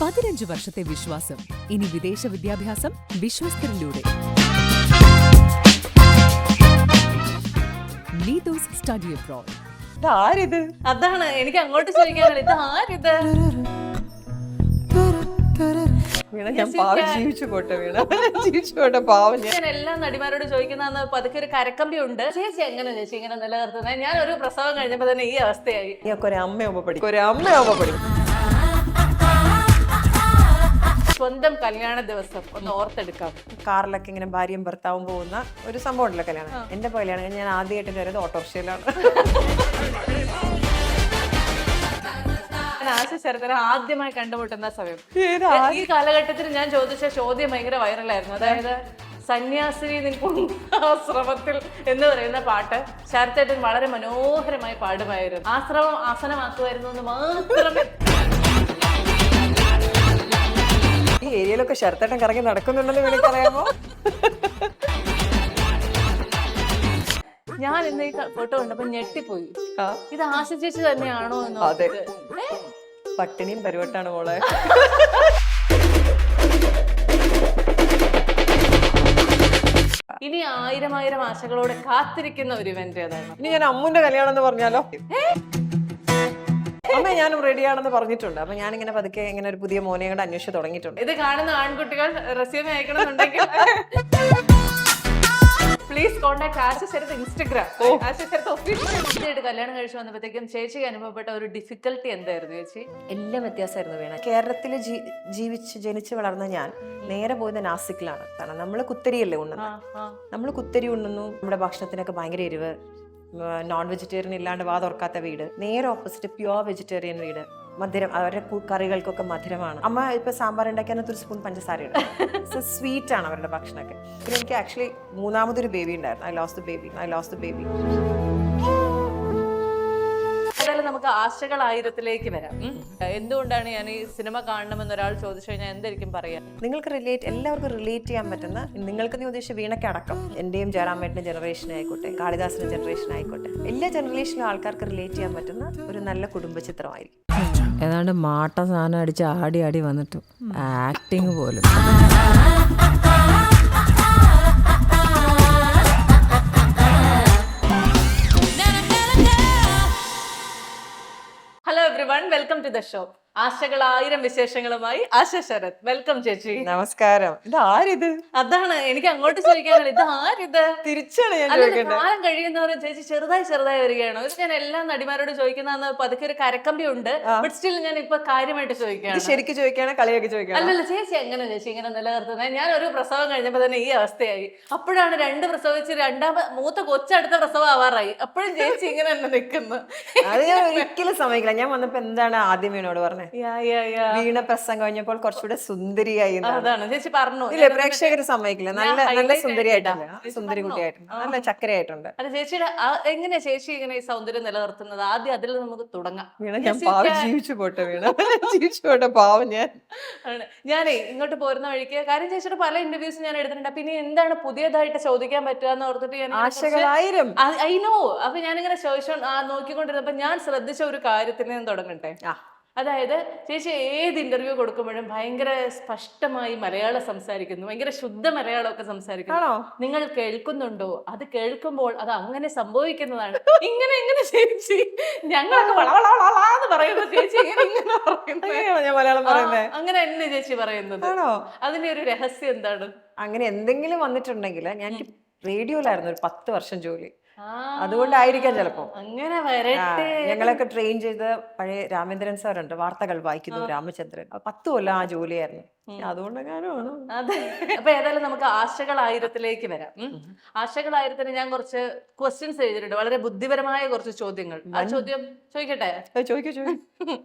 15 വർഷത്തെ വിശ്വാസം. ഇനി വിദേശ വിദ്യാഭ്യാസം വിശ്വസ്തരിലൂടെ. Neethu's study abroad. ഇതാരിത്? അതാണ് എനിക്ക് അങ്ങോട്ട് ചോദിക്കാനുള്ളത്. ഇത് ആരിത്? വീണ ഞാൻ പാവം ജീവിച്ചു പോട്ടെ, വീണ ജീവിച്ചു പോട്ടെ പാവം. ഞാൻ എല്ലാ നടിമാരോട് ചോദിക്കുന്ന പതുക്കെ ഒരു കരക്കമ്പി ഉണ്ട്. ചേച്ചി എങ്ങനെ ചേച്ചി ഇങ്ങനെ നിലനിർത്തുന്നത്? ഞാൻ ഒരു പ്രസവം കഴിഞ്ഞപ്പോ തന്നെ ഈ അവസ്ഥയായി. നീയൊക്കെ ഒരു അമ്മയാവുമ്പോ പഠിക്കും, ഒരു അമ്മയാവുമ്പോ പഠിക്കും. സ്വന്തം കല്യാണ ദിവസം ഒന്ന് ഓർത്തെടുക്കാം. കാറിലൊക്കെ ഇങ്ങനെ ഭാര്യയും ഭർത്താവും പോകുന്ന ഒരു സംഭവം ഉണ്ടല്ലോ കല്യാണം. എന്റെ കല്യാണം ഞാൻ ആദ്യമായിട്ട് കയറിയത് ഓട്ടോറിക്ഷയിലാണ്. ആശുചരത്തിനെ ആദ്യമായി കണ്ടുമുട്ടുന്ന സമയം. ഈ കാലഘട്ടത്തിൽ ഞാൻ ചോദിച്ച ചോദ്യം ഭയങ്കര വൈറലായിരുന്നു. അതായത് സന്യാസിനി നിൽക്കും ആശ്രമത്തിൽ എന്ന് പറയുന്ന പാട്ട് ശരത്തേട്ടൻ വളരെ മനോഹരമായി പാടുമായിരുന്നു. ആശ്രമം ആസനമാക്കുമായിരുന്നു എന്ന് മാത്രമേ. ഈ ഏരിയയിലൊക്കെ ശരത്തേട്ടൻ കറങ്ങി നടക്കുന്നുണ്ടെന്ന് എനിക്കറിയാമോ? ഞാൻ ഇന്ന് ഈ ഫോട്ടോ കണ്ടപ്പോ ഞെട്ടിപ്പോയി. ഇത് ആശ ചേച്ചി തന്നെയാണോ എന്ന്. അതെ, പട്ടിണിയും പരിവട്ടാണ് മോളെ. ഇനി ആയിരം ആശകളോടെ കാത്തിരിക്കുന്ന ഒരു ഇവന്റ് ഏതാണ്? ഇനി ഞാൻ അമ്മുന്റെ കല്യാണം എന്ന് പറഞ്ഞാലോ? അമ്മ ഞാനും റെഡിയാണെന്ന് പറഞ്ഞിട്ടുണ്ട്. അപ്പൊ ഞാനിങ്ങനെ പതുക്കെ ഇങ്ങനെ ഒരു പുതിയ മോനെ കൂടെ അന്വേഷിച്ച് തുടങ്ങിയിട്ടുണ്ട്. ഇത് കാണുന്ന ആൺകുട്ടികൾ റെസ്യൂമെ അയക്കണമെന്നുണ്ടെങ്കിൽ പ്ലീസ് കോൺടാക്ട് ആശുചരത്ത് ഇൻസ്റ്റഗ്രാം. ആശുചരത്ത് ഒഫീഷ്യൽ. കല്യാണം കഴിച്ചു വന്നപ്പോഴത്തേക്കും ചേച്ചിക്ക് അനുഭവപ്പെട്ട ഒരു ഡിഫിക്കൽട്ടി എന്തായിരുന്നു ചേച്ചി? എല്ലാം വ്യത്യാസമായിരുന്നു വീണ. കേരളത്തിൽ ജനിച്ച് വളർന്ന ഞാൻ നേരെ പോയത് നാസിക്കിലാണ്. കാരണം നമ്മൾ കുത്തരിയല്ലേ ഉണ്ണുന്നത്. നമ്മൾ കുത്തരി ഉണ്ണുന്നു. നമ്മുടെ ഭക്ഷണത്തിനൊക്കെ ഭയങ്കര എരിവ്, നോൺ വെജിറ്റേറിയൻ ഇല്ലാണ്ട് വാ തുറക്കാത്ത വീട്. നേരെ ഓപ്പോസിറ്റ് പ്യുവർ വെജിറ്റേറിയൻ വീട്. മധുരം, അവരുടെ കറികൾക്കൊക്കെ മധുരമാണ്. അമ്മ ഇപ്പൊ സാമ്പാർ ഉണ്ടാക്കിയാൽ ഒരു സ്പൂൺ പഞ്ചസാര ഇടും. സ്വീറ്റ് ആണ് അവരുടെ ഭക്ഷണമൊക്കെ. പിന്നെ എനിക്ക് ആക്ച്വലി മൂന്നാമതൊരു ബേബി ഉണ്ടായിരുന്നു. I lost the baby. ഏതായാലും നമുക്ക് ആശകൾ 1000-ലേക്ക് വരാം. എന്തുകൊണ്ടാണ് ഞാൻ ഈ സിനിമ കാണണമെന്ന് ഒരാൾ ചോദിച്ചു കഴിഞ്ഞാൽ എന്തായിരിക്കും പറയാ? നിങ്ങൾക്ക് എല്ലാവർക്കും റിലേറ്റ് ചെയ്യാൻ പറ്റുന്ന, നിങ്ങൾക്ക് നീ ഉദ്ദേശിച്ച വീണയ്ക്കടക്കം, എന്റെയും ജയറാമേട്ടന്റെ ജനറേഷൻ ആയിക്കോട്ടെ, കാളിദാസിന്റെ ജനറേഷൻ ആയിക്കോട്ടെ, എല്ലാ ജനറേഷനിലും ആൾക്കാർക്ക് റിലേറ്റ് ചെയ്യാൻ പറ്റുന്ന ഒരു നല്ല കുടുംബ ചിത്രമായിരിക്കും. ഏതാണ്ട് മാട്ട സാധനം അടിച്ച് ആടി വന്നിട്ടു ആക്ടിങ് പോലും. Hello everyone, welcome to the show. ആശകൾ 1000 വിശേഷങ്ങളുമായി ആശ ശരത്. വെൽക്കം ചേച്ചി. നമസ്കാരം. ഇതാരിത്? അതാണ് എനിക്ക് അങ്ങോട്ട് ചോദിക്കാനുള്ളത്. ഇത് ആരിത്? തിരിച്ചാണ് ഞാൻ ചോദിക്കേണ്ടത്. കാലം കഴിയുന്നവരും ചേച്ചി ചെറുതായി വരികയാണോ? ഇത് ഞാൻ എല്ലാ നടിമാരോട് ചോദിക്കുന്ന പതുക്കെ ഒരു കരക്കമ്പി ഉണ്ട്. ബട്ട് സ്റ്റിൽ ഞാൻ ഇപ്പൊ കാര്യമായിട്ട് ചോദിക്കുകയാണ്. ശരിക്കും ചോദിക്കാണ്, കളിയൊക്കെ ചോദിക്കണം. അല്ലല്ല ചേച്ചി എങ്ങനെ ചേച്ചി ഇങ്ങനെ നിലനിർത്തുന്നത്? ഞാൻ ഒരു പ്രസവം കഴിഞ്ഞപ്പോ തന്നെ ഈ അവസ്ഥയായി. അപ്പോഴാണ് 2 പ്രസവിച്ച് മൂത്ത കൊച്ചടുത്ത പ്രസവം ആവാറായി. അപ്പോഴും ചേച്ചി ഇങ്ങനെ തന്നെ നിൽക്കുന്നു. അത് ഞാൻ ഒരിക്കലും സമ്മതിക്കില്ല. ഞാൻ വന്നപ്പോ എന്താണ് ആദ്യം വീണോട് പറഞ്ഞത്? വീണ പ്രസംഗം കഴിഞ്ഞപ്പോൾ കുറച്ചുകൂടെ സുന്ദരിയായി. അതാണ് ചേച്ചി പറഞ്ഞു. ഇല്ല, പ്രേക്ഷകര് സമ്മതിക്കില്ല. നല്ല സുന്ദരിയായിട്ടില്ല, സുന്ദരി കുട്ടിയായിട്ടുണ്ട്, നല്ല ചക്കരയായിട്ടുണ്ട്. അല്ല ചേച്ചിയുടെ എങ്ങനെയാ ചേച്ചി ഇങ്ങനെ ഈ സൗന്ദര്യം നിലനിർത്തുന്നത്? ആദ്യം അതിൽ നമുക്ക് തുടങ്ങാം. വീണ ഞാൻ പാവം ജീവിച്ചു പോട്ടെ, ജീവിച്ചു പോട്ടെ പാവം. ഞാനേ ഇങ്ങോട്ട് പോരുന്ന വഴിക്ക് കാര്യം ചേച്ചിയുടെ പല ഇന്റർവ്യൂസ് ഞാൻ എടുത്തിട്ടുണ്ട്. പിന്നെ എന്താണ് പുതിയതായിട്ട് ചോദിക്കാൻ പറ്റുക എന്ന് ഓർത്തിട്ട് ഞാൻ ആശകളായിരം ഐ നോ. അപ്പൊ ഞാനിങ്ങനെ നോക്കിക്കൊണ്ടിരുന്നപ്പോ ഞാൻ ശ്രദ്ധിച്ച ഒരു കാര്യത്തിൽ നിന്ന് തുടങ്ങട്ടെ. അതായത് ചേച്ചി ഏത് ഇന്റർവ്യൂ കൊടുക്കുമ്പോഴും ഭയങ്കര സ്പഷ്ടമായി മലയാളം സംസാരിക്കുന്നു, ഭയങ്കര ശുദ്ധ മലയാളമൊക്കെ സംസാരിക്കുന്നു. നിങ്ങൾ കേൾക്കുന്നുണ്ടോ? അത് കേൾക്കുമ്പോൾ അത് അങ്ങനെ സംഭവിക്കുന്നതാണ്. ഇങ്ങനെ ചേച്ചി ഞങ്ങളൊക്കെ വളവളാന്ന് പറയുമ്പോ ചേച്ചി ഇങ്ങനെ മലയാളം പറയുന്നത് അങ്ങനെ തന്നെ ചേച്ചി പറയുന്നത്. അതിന്റെ ഒരു രഹസ്യം എന്താണ്? അങ്ങനെ എന്തെങ്കിലും വന്നിട്ടുണ്ടെങ്കിൽ ഞാൻ റേഡിയോയിലായിരുന്നു ഒരു 10 വർഷം ജോലി. അതുകൊണ്ടായിരിക്കാം ചിലപ്പോ. അങ്ങനെ വരട്ടെ. ഞങ്ങളൊക്കെ ട്രെയിൻ ചെയ്ത് പഴയ രാമേന്ദ്രൻ സാറുണ്ട്, വാർത്തകൾ വായിക്കുന്നു, രാമചന്ദ്രൻ. 10 കൊല്ലം ആ ജോലിയായിരുന്നു. അതുകൊണ്ടെങ്ങാനും. അതെ. അപ്പൊ ഏതായാലും നമുക്ക് ആശകൾ 1000-ലേക്ക് വരാം. ആശകൾ 1000-ന് ഞാൻ കുറച്ച് ക്വസ്റ്റ്യൻസ് എഴുതിയിട്ടുണ്ട്, വളരെ ബുദ്ധിപരമായ കുറച്ച് ചോദ്യങ്ങൾ. ആ ചോദ്യം ചോദിക്കട്ടെ? ചോദിക്കൂ.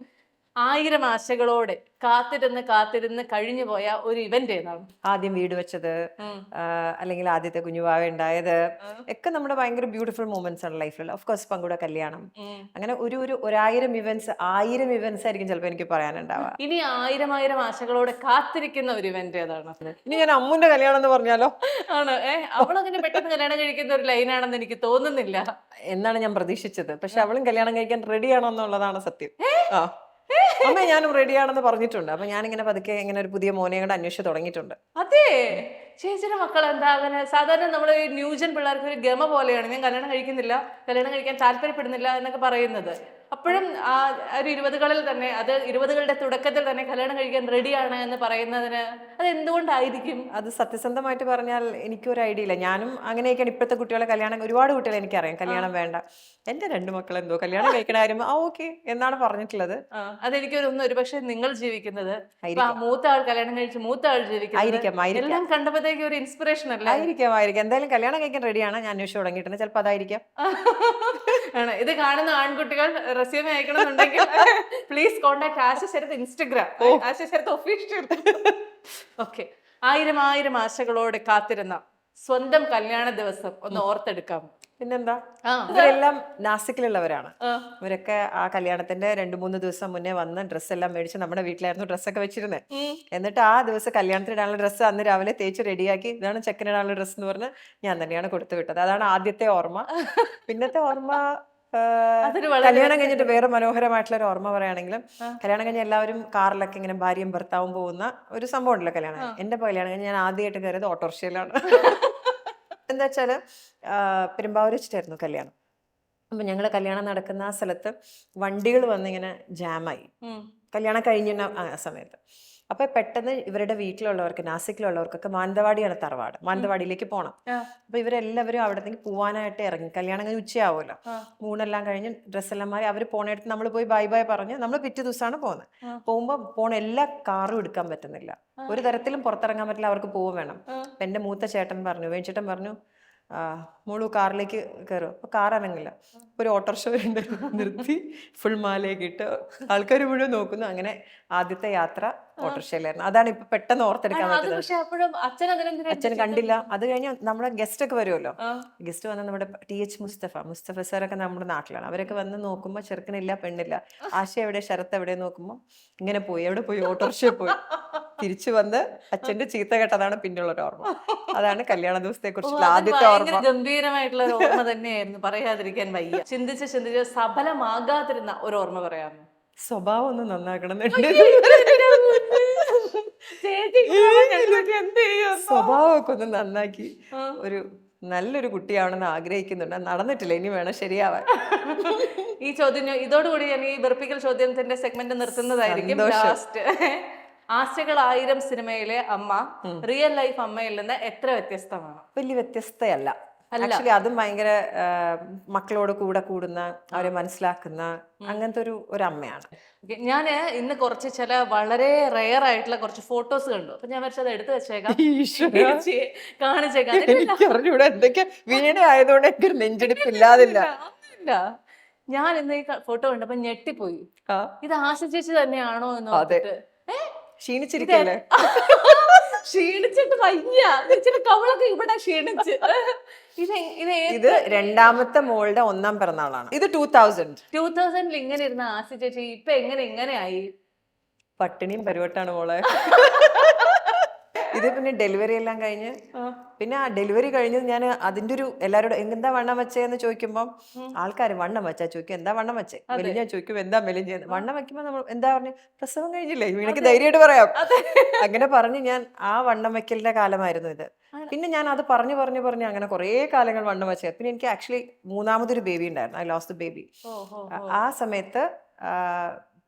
1000 ആശകളോടെ കാത്തിരുന്ന് കഴിഞ്ഞു പോയ ഒരു ഇവന്റ് ഏതാണ്? ആദ്യം വീട് വെച്ചത്, അല്ലെങ്കിൽ ആദ്യത്തെ കുഞ്ഞുവാവ ഉണ്ടായത് ഒക്കെ നമ്മുടെ ഭയങ്കര ബ്യൂട്ടിഫുൾ മൊമെന്റ്സ് ആണ് ലൈഫിൽ. ഓഫ് കോഴ്സ് പങ്കുടെ കല്യാണം. അങ്ങനെ ഒരു 1000 ഇവന്റ്സ് ആയിരിക്കും ചിലപ്പോൾ എനിക്ക് പറയാനുണ്ടാവുക. ഇനി 1000 ആശകളോടെ കാത്തിരിക്കുന്ന ഒരു ഇവന്റ് ഏതാണ്? ഇനി ഞാൻ അമ്മുന്റെ കല്യാണം എന്ന് പറഞ്ഞാലോ? ആണ്. അവളങ്ങനെ പെട്ടെന്ന് കല്യാണം കഴിക്കുന്ന ഒരു ലൈനാണെന്ന് എനിക്ക് തോന്നുന്നില്ല എന്നാണ് ഞാൻ പ്രതീക്ഷിച്ചത്. പക്ഷെ അവളും കല്യാണം കഴിക്കാൻ റെഡിയാണോ എന്നുള്ളതാണ് സത്യം. അമ്മ ഞാനും റെഡിയാണെന്ന് പറഞ്ഞിട്ടുണ്ട്. അപ്പൊ ഞാനിങ്ങനെ പതുക്കെ ഇങ്ങനെ ഒരു പുതിയ മോനെ കൂടെ അന്വേഷിച്ച് തുടങ്ങിയിട്ടുണ്ട്. അതെ, ചേച്ചിയുടെ മക്കൾ എന്താ അങ്ങനെ? സാധാരണ നമ്മൾ ഈ ന്യൂജൻ പിള്ളേർക്ക് ഒരു ഗമ പോലെയാണ്, ഞാൻ കല്യാണം കഴിക്കുന്നില്ല, കല്യാണം കഴിക്കാൻ താല്പര്യപ്പെടുന്നില്ല എന്നൊക്കെ പറയുന്നത്. അപ്പോഴും ആ ഒരു 20കളിൽ തന്നെ, അത് 20കളുടെ തുടക്കത്തിൽ തന്നെ കല്യാണം കഴിക്കാൻ റെഡിയാണ് എന്ന് പറയുന്നതിന് അത് എന്തുകൊണ്ടായിരിക്കും? അത് സത്യസന്ധമായിട്ട് പറഞ്ഞാൽ എനിക്കൊരു ഐഡിയ ഇല്ല. ഞാനും അങ്ങനെയൊക്കെയാണ്. ഇപ്പോഴത്തെ കുട്ടികളെ കല്യാണം, ഒരുപാട് കുട്ടികളെ എനിക്കറിയാം കല്യാണം വേണ്ട, എന്റെ 2 മക്കൾ എന്തോ കല്യാണം കഴിക്കണ കാര്യം ഓക്കെ എന്നാണ് പറഞ്ഞിട്ടുള്ളത്. അതെനിക്ക് തോന്നുന്നു ഒരുപക്ഷെ നിങ്ങൾ ജീവിക്കുന്നത്, മൂത്ത ആൾ കല്യാണം കഴിച്ച് മൂത്ത ആൾ ജീവിക്കുന്നത് എല്ലാം കണ്ടപ്പോഴത്തേക്ക് ഒരു ഇൻസ്പിറേഷൻ അല്ല? ആയിരിക്കാം. എന്തായാലും കല്യാണം കഴിക്കാൻ റെഡിയാണ്, ഞാൻ അന്വേഷിച്ച് തുടങ്ങിയിട്ടുണ്ട്. ചിലപ്പോൾ അതായിരിക്കാം. ഇത് കാണുന്ന ആൺകുട്ടികൾ റെസ്യൂമെ അയക്കണമെന്നുണ്ടെങ്കിൽ please contact Asha Sharath Instagram, Asha Sharath official. Okay, 1000 ആശകളോടെ കാത്തിരുന്ന സ്വന്തം കല്യാണ ദിവസം ഒന്ന് ഓർത്തെടുക്കാം. പിന്നെന്താ, ഇവരെല്ലാം നാസിക്കിലുള്ളവരാണ്. ഇവരൊക്കെ ആ കല്യാണത്തിന്റെ 2-3 ദിവസം മുന്നേ വന്ന് ഡ്രസ്സെല്ലാം മേടിച്ച് നമ്മുടെ വീട്ടിലായിരുന്നു ഡ്രസ്സൊക്കെ വെച്ചിരുന്നത്. എന്നിട്ട് ആ ദിവസം കല്യാണത്തിനിടാനുള്ള ഡ്രസ്സ് അന്ന് രാവിലെ തേച്ച് റെഡിയാക്കി, ഇതാണ് ചെക്കനിടാനുള്ള ഡ്രസ്സ് എന്ന് പറഞ്ഞ് ഞാൻ തന്നെയാണ് കൊടുത്തു വിട്ടത്. അതാണ് ആദ്യത്തെ ഓർമ്മ. പിന്നത്തെ ഓർമ്മ, കല്യാണം കഴിഞ്ഞിട്ട് വേറെ മനോഹരമായിട്ടുള്ള ഒരു ഓർമ്മ പറയുകയാണെങ്കിലും, കല്യാണം കഴിഞ്ഞ എല്ലാവരും കാറിലൊക്കെ ഇങ്ങനെ ഭാര്യയും ഭർത്താവും പോകുന്ന ഒരു സംഭവം ഉണ്ടല്ലോ കല്യാണം. എന്റെ കല്യാണം കഴിഞ്ഞ് ഞാൻ ആദ്യമായിട്ട് കയറിയത് ഓട്ടോറിക്ഷയിലാണ്. എന്താ വെച്ചാല് പെരുമ്പാവൂർ വെച്ചിട്ടായിരുന്നു കല്യാണം. അപ്പൊ ഞങ്ങള് കല്യാണം നടക്കുന്ന ആ സ്ഥലത്ത് വണ്ടികൾ വന്നിങ്ങനെ ജാമായി, കല്യാണം കഴിഞ്ഞ ആ സമയത്ത്. അപ്പൊ പെട്ടെന്ന് ഇവരുടെ വീട്ടിലുള്ളവർക്ക്, നാസിക്കിലുള്ളവർക്കൊക്കെ മാനന്തവാടിയാണ് തറവാട്, മാനന്തവാടിയിലേക്ക് പോകണം. അപ്പൊ ഇവരെല്ലാവരും അവിടത്തേക്ക് പോവാനായിട്ട് ഇറങ്ങി. കല്യാണം കഴിഞ്ഞ് ഉച്ചയാവുമല്ലോ, ഊണെല്ലാം കഴിഞ്ഞ് ഡ്രസ്സെല്ലാം മാറി അവർ പോണേടത്ത് നമ്മൾ പോയി ബൈ ബൈ പറഞ്ഞ് നമ്മൾ പിറ്റേ ദിവസമാണ് പോകുന്നത്. പോകുമ്പോൾ പോണ എല്ലാ കാറും എടുക്കാൻ പറ്റുന്നില്ല, ഒരു തരത്തിലും പുറത്തിറങ്ങാൻ പറ്റില്ല, അവർക്ക് പോവും വേണം. അപ്പൊ എന്റെ മൂത്ത ചേട്ടൻ പറഞ്ഞു, വേഞ്ചേട്ടൻ പറഞ്ഞു, മോളു കാറിലേക്ക് കയറും. അപ്പൊ കാർ ഇറങ്ങില്ല, ഒരു ഓട്ടോറിക്ഷ നിർത്തി ഫുൾ മാലയൊക്കെ ഇട്ട് ആൾക്കാർ മുഴുവൻ നോക്കുന്നു. അങ്ങനെ ആദ്യത്തെ യാത്ര ഓട്ടോറിക്ഷയിലായിരുന്നു. അതാണ് ഇപ്പൊ പെട്ടെന്ന് ഓർത്തെടുക്കാൻ പറ്റുന്നത്. അച്ഛൻ കണ്ടില്ല. അത് കഴിഞ്ഞ് നമ്മുടെ ഗസ്റ്റ് ഒക്കെ വരുമല്ലോ, ഗസ്റ്റ് വന്ന് നമ്മുടെ TH മുസ്തഫ സാറൊക്കെ നമ്മുടെ നാട്ടിലാണ്. അവരൊക്കെ വന്ന് നോക്കുമ്പോ ചെറുക്കനില്ല പെണ്ണില്ല, ആശ എവിടെ ശരത്ത് എവിടെ നോക്കുമ്പോ ഇങ്ങനെ പോയി, എവിടെ പോയി, ഓട്ടോറിക്ഷയിൽ പോയി. തിരിച്ചു വന്ന് അച്ഛന്റെ ചീത്ത കേട്ടതാണ് പിന്നെയുള്ള ഒരു ഓർമ്മ. അതാണ് കല്യാണ ദിവസത്തെ കുറിച്ചുള്ള ആദ്യത്തെ ഓർമ്മ. ഗംഭീരമായിട്ടുള്ള ഒരു ഓർമ്മ തന്നെയായിരുന്നു, പറയാതിരിക്കാൻ വയ്യ. ചിന്തിച്ച് സഫലമാകാതിരുന്ന ഒരു ഓർമ്മ പറയാമോ? സ്വഭാവം ഒന്ന് നന്നാക്കണമെന്നുണ്ട്. സ്വഭാവമൊക്കെ ഒന്ന് നന്നാക്കി ഒരു നല്ലൊരു കുട്ടിയാണെന്ന് ആഗ്രഹിക്കുന്നുണ്ട്. നടന്നിട്ടില്ല, ഇനി വേണം ശരിയാവാൻ. ഈ ചോദ്യം ഇതോടുകൂടി ഞാൻ ഈ വെറുപ്പിക്കൽ ചോദ്യത്തിന്റെ സെഗ്മെന്റ് നിർത്തുന്നതായിരിക്കും. ലാസ്റ്റ്, ആശകൾ 1000 സിനിമയിലെ അമ്മ റിയൽ ലൈഫ് അമ്മയിൽ നിന്ന് എത്ര വ്യത്യസ്തമാണ്? വലിയ വ്യത്യസ്തയല്ല. ആക്ച്വലി അതും ഭയങ്കര മക്കളോട് കൂടെ കൂടുന്ന, അവരെ മനസ്സിലാക്കുന്ന അങ്ങനത്തെ ഒരു അമ്മയാണ്. ഞാൻ ഇന്ന് കുറച്ച് ചില വളരെ റെയർ ആയിട്ടുള്ള കുറച്ച് ഫോട്ടോസ് കണ്ടു. അപ്പൊ ഞാൻ വെച്ചത് എടുത്തു വെച്ചേക്കാം, കാണിച്ചേക്കാം. എന്തൊക്കെ വീട് ആയതുകൊണ്ട് എനിക്ക് നെഞ്ചെടുപ്പില്ലാതില്ല. ഞാൻ ഇന്ന് ഈ ഫോട്ടോ കണ്ടപ്പോ ഞെട്ടിപ്പോയി. ഇത് ആശ ചേച്ചി തന്നെയാണോ എന്ന് നോക്കിട്ട് ക്ഷീണിച്ചിരിക്കല്ലേ? ക്ഷീണിച്ചിട്ട് വയ്യ, കവളൊക്കെ ഇവിടെ ക്ഷീണിച്ച്. ഇത് രണ്ടാമത്തെ മോളുടെ 1ാം പിറന്നാളാണ്. ഇത് 2000 ഇങ്ങനെ ഇരുന്ന ആസി ചേച്ചി ഇപ്പൊ എങ്ങനെയായി? പട്ടിണിയും പരിവട്ടാണ് മോളെ. ഇത് പിന്നെ ഡെലിവറി എല്ലാം കഴിഞ്ഞ്, പിന്നെ ആ ഡെലിവറി കഴിഞ്ഞ് ഞാൻ അതിന്റെ ഒരു എല്ലാവരോടും എന്താ വണ്ണം വെച്ചേന്ന് ചോദിക്കുമ്പോൾ ആൾക്കാർ വണ്ണം വെച്ചാ ചോദിക്കും എന്താ വണ്ണം വെച്ചേ, മെലിഞ്ഞാ ചോദിക്കും എന്താ മെലിഞ്ഞെന്ന്. വണ്ണം വെക്കുമ്പോ നമ്മൾ എന്താ പറഞ്ഞു, പ്രസവം കഴിഞ്ഞില്ലേ, എനിക്ക് ധൈര്യമായിട്ട് പറയാം. അങ്ങനെ പറഞ്ഞ് ഞാൻ ആ വണ്ണം വെക്കലിന്റെ കാലമായിരുന്നു ഇത്. പിന്നെ ഞാൻ അത് പറഞ്ഞു അങ്ങനെ കുറെ കാലങ്ങൾ വണ്ണം വെച്ചത്. പിന്നെ എനിക്ക് ആക്ച്വലി 3ാമതൊരു ബേബി ഉണ്ടായിരുന്നു, ഐ ലോസ്റ്റ് ദ ബേബി. ആ സമയത്ത്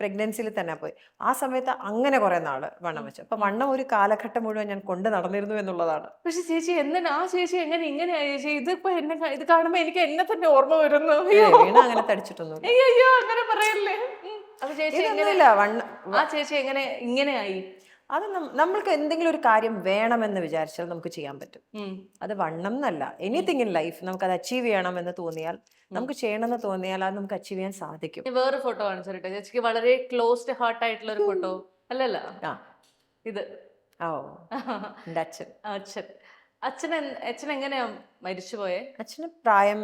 പ്രഗ്നൻസിയിൽ തന്നെ പോയി. ആ സമയത്ത് അങ്ങനെ കുറെ നാള് വണ്ണം വെച്ചു. അപ്പൊ വണ്ണം ഒരു കാലഘട്ടം മുഴുവൻ ഞാൻ കൊണ്ട് നടന്നിരുന്നു എന്നുള്ളതാണ്. പക്ഷെ ചേച്ചി എന്തിനാ ആ ചേച്ചി ഇങ്ങനെയായി ചേച്ചി? ഇതിപ്പോ ഇത് കാണുമ്പോ എനിക്ക് എന്നെ തന്നെ ഓർമ്മ വരുന്നു. വീണ അങ്ങനെ തടിച്ചിട്ടൊന്നും അയ്യോ അങ്ങനെ പറയല്ലേ. അപ്പൊ ചേച്ചി ആ ചേച്ചി ഇങ്ങനെയായി? അത് നമ്മൾക്ക് എന്തെങ്കിലും ഒരു കാര്യം വേണമെന്ന് വിചാരിച്ചാൽ നമുക്ക് ചെയ്യാൻ പറ്റും. അത് വണ്ണം എന്നല്ല, എനിത്തിങ് ഇൻ ലൈഫ് നമുക്ക് അത് അച്ചീവ് ചെയ്യണമെന്ന് തോന്നിയാൽ, നമുക്ക് ചെയ്യണമെന്ന് തോന്നിയാൽ അത് നമുക്ക് അച്ചീവ് ചെയ്യാൻ സാധിക്കും. വേറെ ഫോട്ടോ കാണിച്ചിട്ട് ചേച്ചിക്ക് വളരെ ക്ലോസ്ഡ് ഹാർട്ട് ആയിട്ടുള്ള ഒരു ഫോട്ടോ അല്ലല്ലോ ഇത്? അച്ഛൻ എങ്ങനെയാ മരിച്ചുപോയെ? അച്ഛന് പ്രായം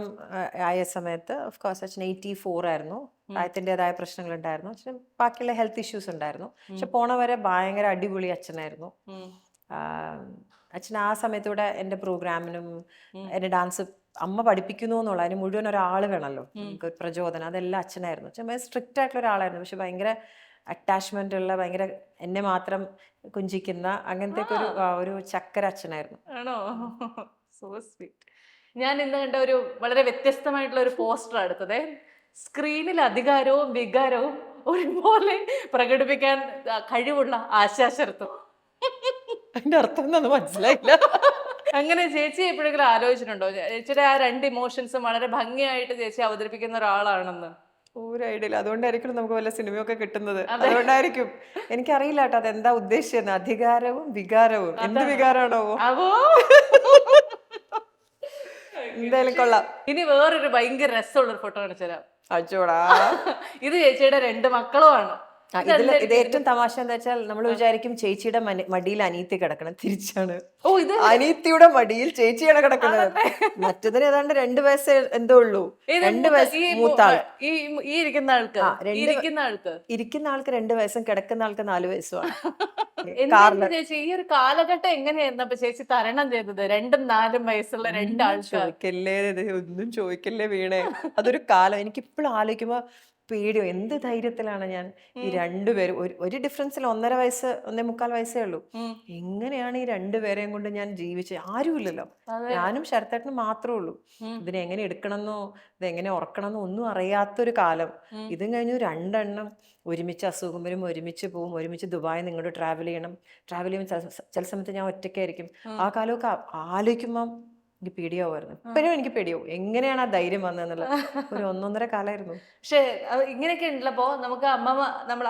ആയ സമയത്ത് ഓഫ് കോഴ്സ് അച്ഛൻ 84 ആയിരുന്നു. പ്രായത്തിൻ്റെതായ പ്രശ്നങ്ങൾ ഉണ്ടായിരുന്നു. അച്ഛന് ബാക്കിയുള്ള ഹെൽത്ത് ഇഷ്യൂസ് ഉണ്ടായിരുന്നു. പക്ഷെ പോണവരെ ഭയങ്കര അടിപൊളി അച്ഛനായിരുന്നു. അച്ഛൻ ആ സമയത്തൂടെ എൻ്റെ പ്രോഗ്രാമിനും എൻ്റെ ഡാൻസ് അമ്മ പഠിപ്പിക്കുന്നു എന്നുള്ള അതിന് മുഴുവൻ ഒരാൾ വേണമല്ലോ, നമുക്ക് ഒരു പ്രചോദനം, അതെല്ലാം അച്ഛനായിരുന്നു. അച്ഛൻ സ്ട്രിക്റ്റ് ആയിട്ടുള്ള ഒരാളായിരുന്നു. പക്ഷെ ഭയങ്കര അറ്റാച്ച്മെന്റ് ഉള്ള ഭയങ്കര എന്നെ മാത്രം കുഞ്ചിക്കുന്ന അങ്ങനത്തെ ഒരു ചക്കര അച്ഛനായിരുന്നു. ആണോ? So sweet. ഞാൻ ഇന്ന് കണ്ട ഒരു വളരെ വ്യത്യസ്തമായിട്ടുള്ള ഒരു പോസ്റ്റർ എടുത്തത്. സ്ക്രീനിൽ അധികാരവും വികാരവും ഒരുപോലെ പ്രകടിപ്പിക്കാൻ കഴിവുള്ള ആശാ ശരത്തും. അതിന്റെ അർത്ഥം എന്താന്ന് മനസ്സിലായില്ല. അങ്ങനെ ചേച്ചി എപ്പോഴെങ്കിലും ആലോചിച്ചിട്ടുണ്ടോ ചേച്ചിയുടെ ആ രണ്ട് ഇമോഷൻസും വളരെ ഭംഗിയായിട്ട് ചേച്ചി അവതരിപ്പിക്കുന്ന ഒരാളാണെന്ന്? ഒരു ഐഡിയ ഇല്ല. അതുകൊണ്ടായിരിക്കും നമുക്ക് വല്ല സിനിമയൊക്കെ കിട്ടുന്നത്. അതുകൊണ്ടായിരിക്കും. എനിക്കറിയില്ല കേട്ടോ അതെന്താ ഉദ്ദേശിച്ചത്. അധികാരവും വികാരവും എന്ത് വികാരമാണോ? അവോ എന്തായാലും കൊള്ളാം. ഇനി വേറൊരു ഭയങ്കര രസമുള്ളൊരു ഫോട്ടോ കാണിച്ചു തരാം. അച്ചോടാ. ഇത് ചേച്ചിയുടെ 2 മക്കളുമാണ്. ഇത് ഏറ്റവും തമാശ എന്താ വെച്ചാൽ നമ്മൾ വിചാരിക്കും ചേച്ചിയുടെ മടിയിൽ അനീത്തി കിടക്കണം. തിരിച്ചാണ്. ഓ, ഇത് അനീത്തിയുടെ മടിയിൽ ചേച്ചിയാണ് കിടക്കുന്നത്. മറ്റതിന് ഏതാണ്ട് 2 വയസ്സ് എന്തോ ഉള്ളൂ. 2 വയസ്സ് മൂത്താൾ. ഈ ഇരിക്കുന്ന ആൾക്ക് ഇരിക്കുന്ന ആൾക്ക് 2 വയസ്സും കിടക്കുന്ന ആൾക്ക് 4 വയസ്സുമാണ്. ചേച്ചി ഈ ഒരു കാലഘട്ടം എങ്ങനെയായിരുന്നു അപ്പൊ ചേച്ചി തരണം ചെയ്തത്? 2ഉം 4ഉം വയസ്സുള്ള 2 ആൾക്കാർ. ചോദിക്കല്ലേ, ഒന്നും ചോദിക്കല്ലേ വീണേ. അതൊരു കാലം. എനിക്കിപ്പോഴും ആലോചിക്കുമ്പോ പേടിയോ. എന്ത് ധൈര്യത്തിലാണ് ഞാൻ ഈ 2 പേരും ഒരു ഡിഫറൻസിൽ 1.5 വയസ്സ് 1.25 വയസ്സേ ഉള്ളൂ. എങ്ങനെയാണ് ഈ 2 പേരെയും കൊണ്ട് ഞാൻ ജീവിച്ചത്? ആരുമില്ലല്ലോ. ഞാനും ശരത്തേട്ടനും മാത്രമേ ഉള്ളൂ. ഇതിനെ എങ്ങനെ എടുക്കണമെന്നോ ഇതെങ്ങനെ ഉറക്കണമെന്നോ ഒന്നും അറിയാത്തൊരു കാലം. ഇതും കഴിഞ്ഞു 2 എണ്ണം ഒരുമിച്ച് അസുഖം വരും, ഒരുമിച്ച് പോവും, ഒരുമിച്ച് ദുബായിൽ നിങ്ങോട്ട് ട്രാവൽ ചെയ്യുമ്പോൾ ചില സമയത്ത് ഞാൻ ഒറ്റയ്ക്കായിരിക്കും. ആ കാലമൊക്കെ ആലോചിക്കുമ്പം എനിക്ക് പേടിയാവുമായിരുന്നു. ഇപ്പോഴും എനിക്ക് പേടിയാവും. എങ്ങനെയാണ് ആ ധൈര്യം വന്നതെന്നുള്ള ഒരു 1.5 കാലമായിരുന്നു. പക്ഷെ ഇങ്ങനെയൊക്കെ ഉണ്ടല്ലോ നമുക്ക്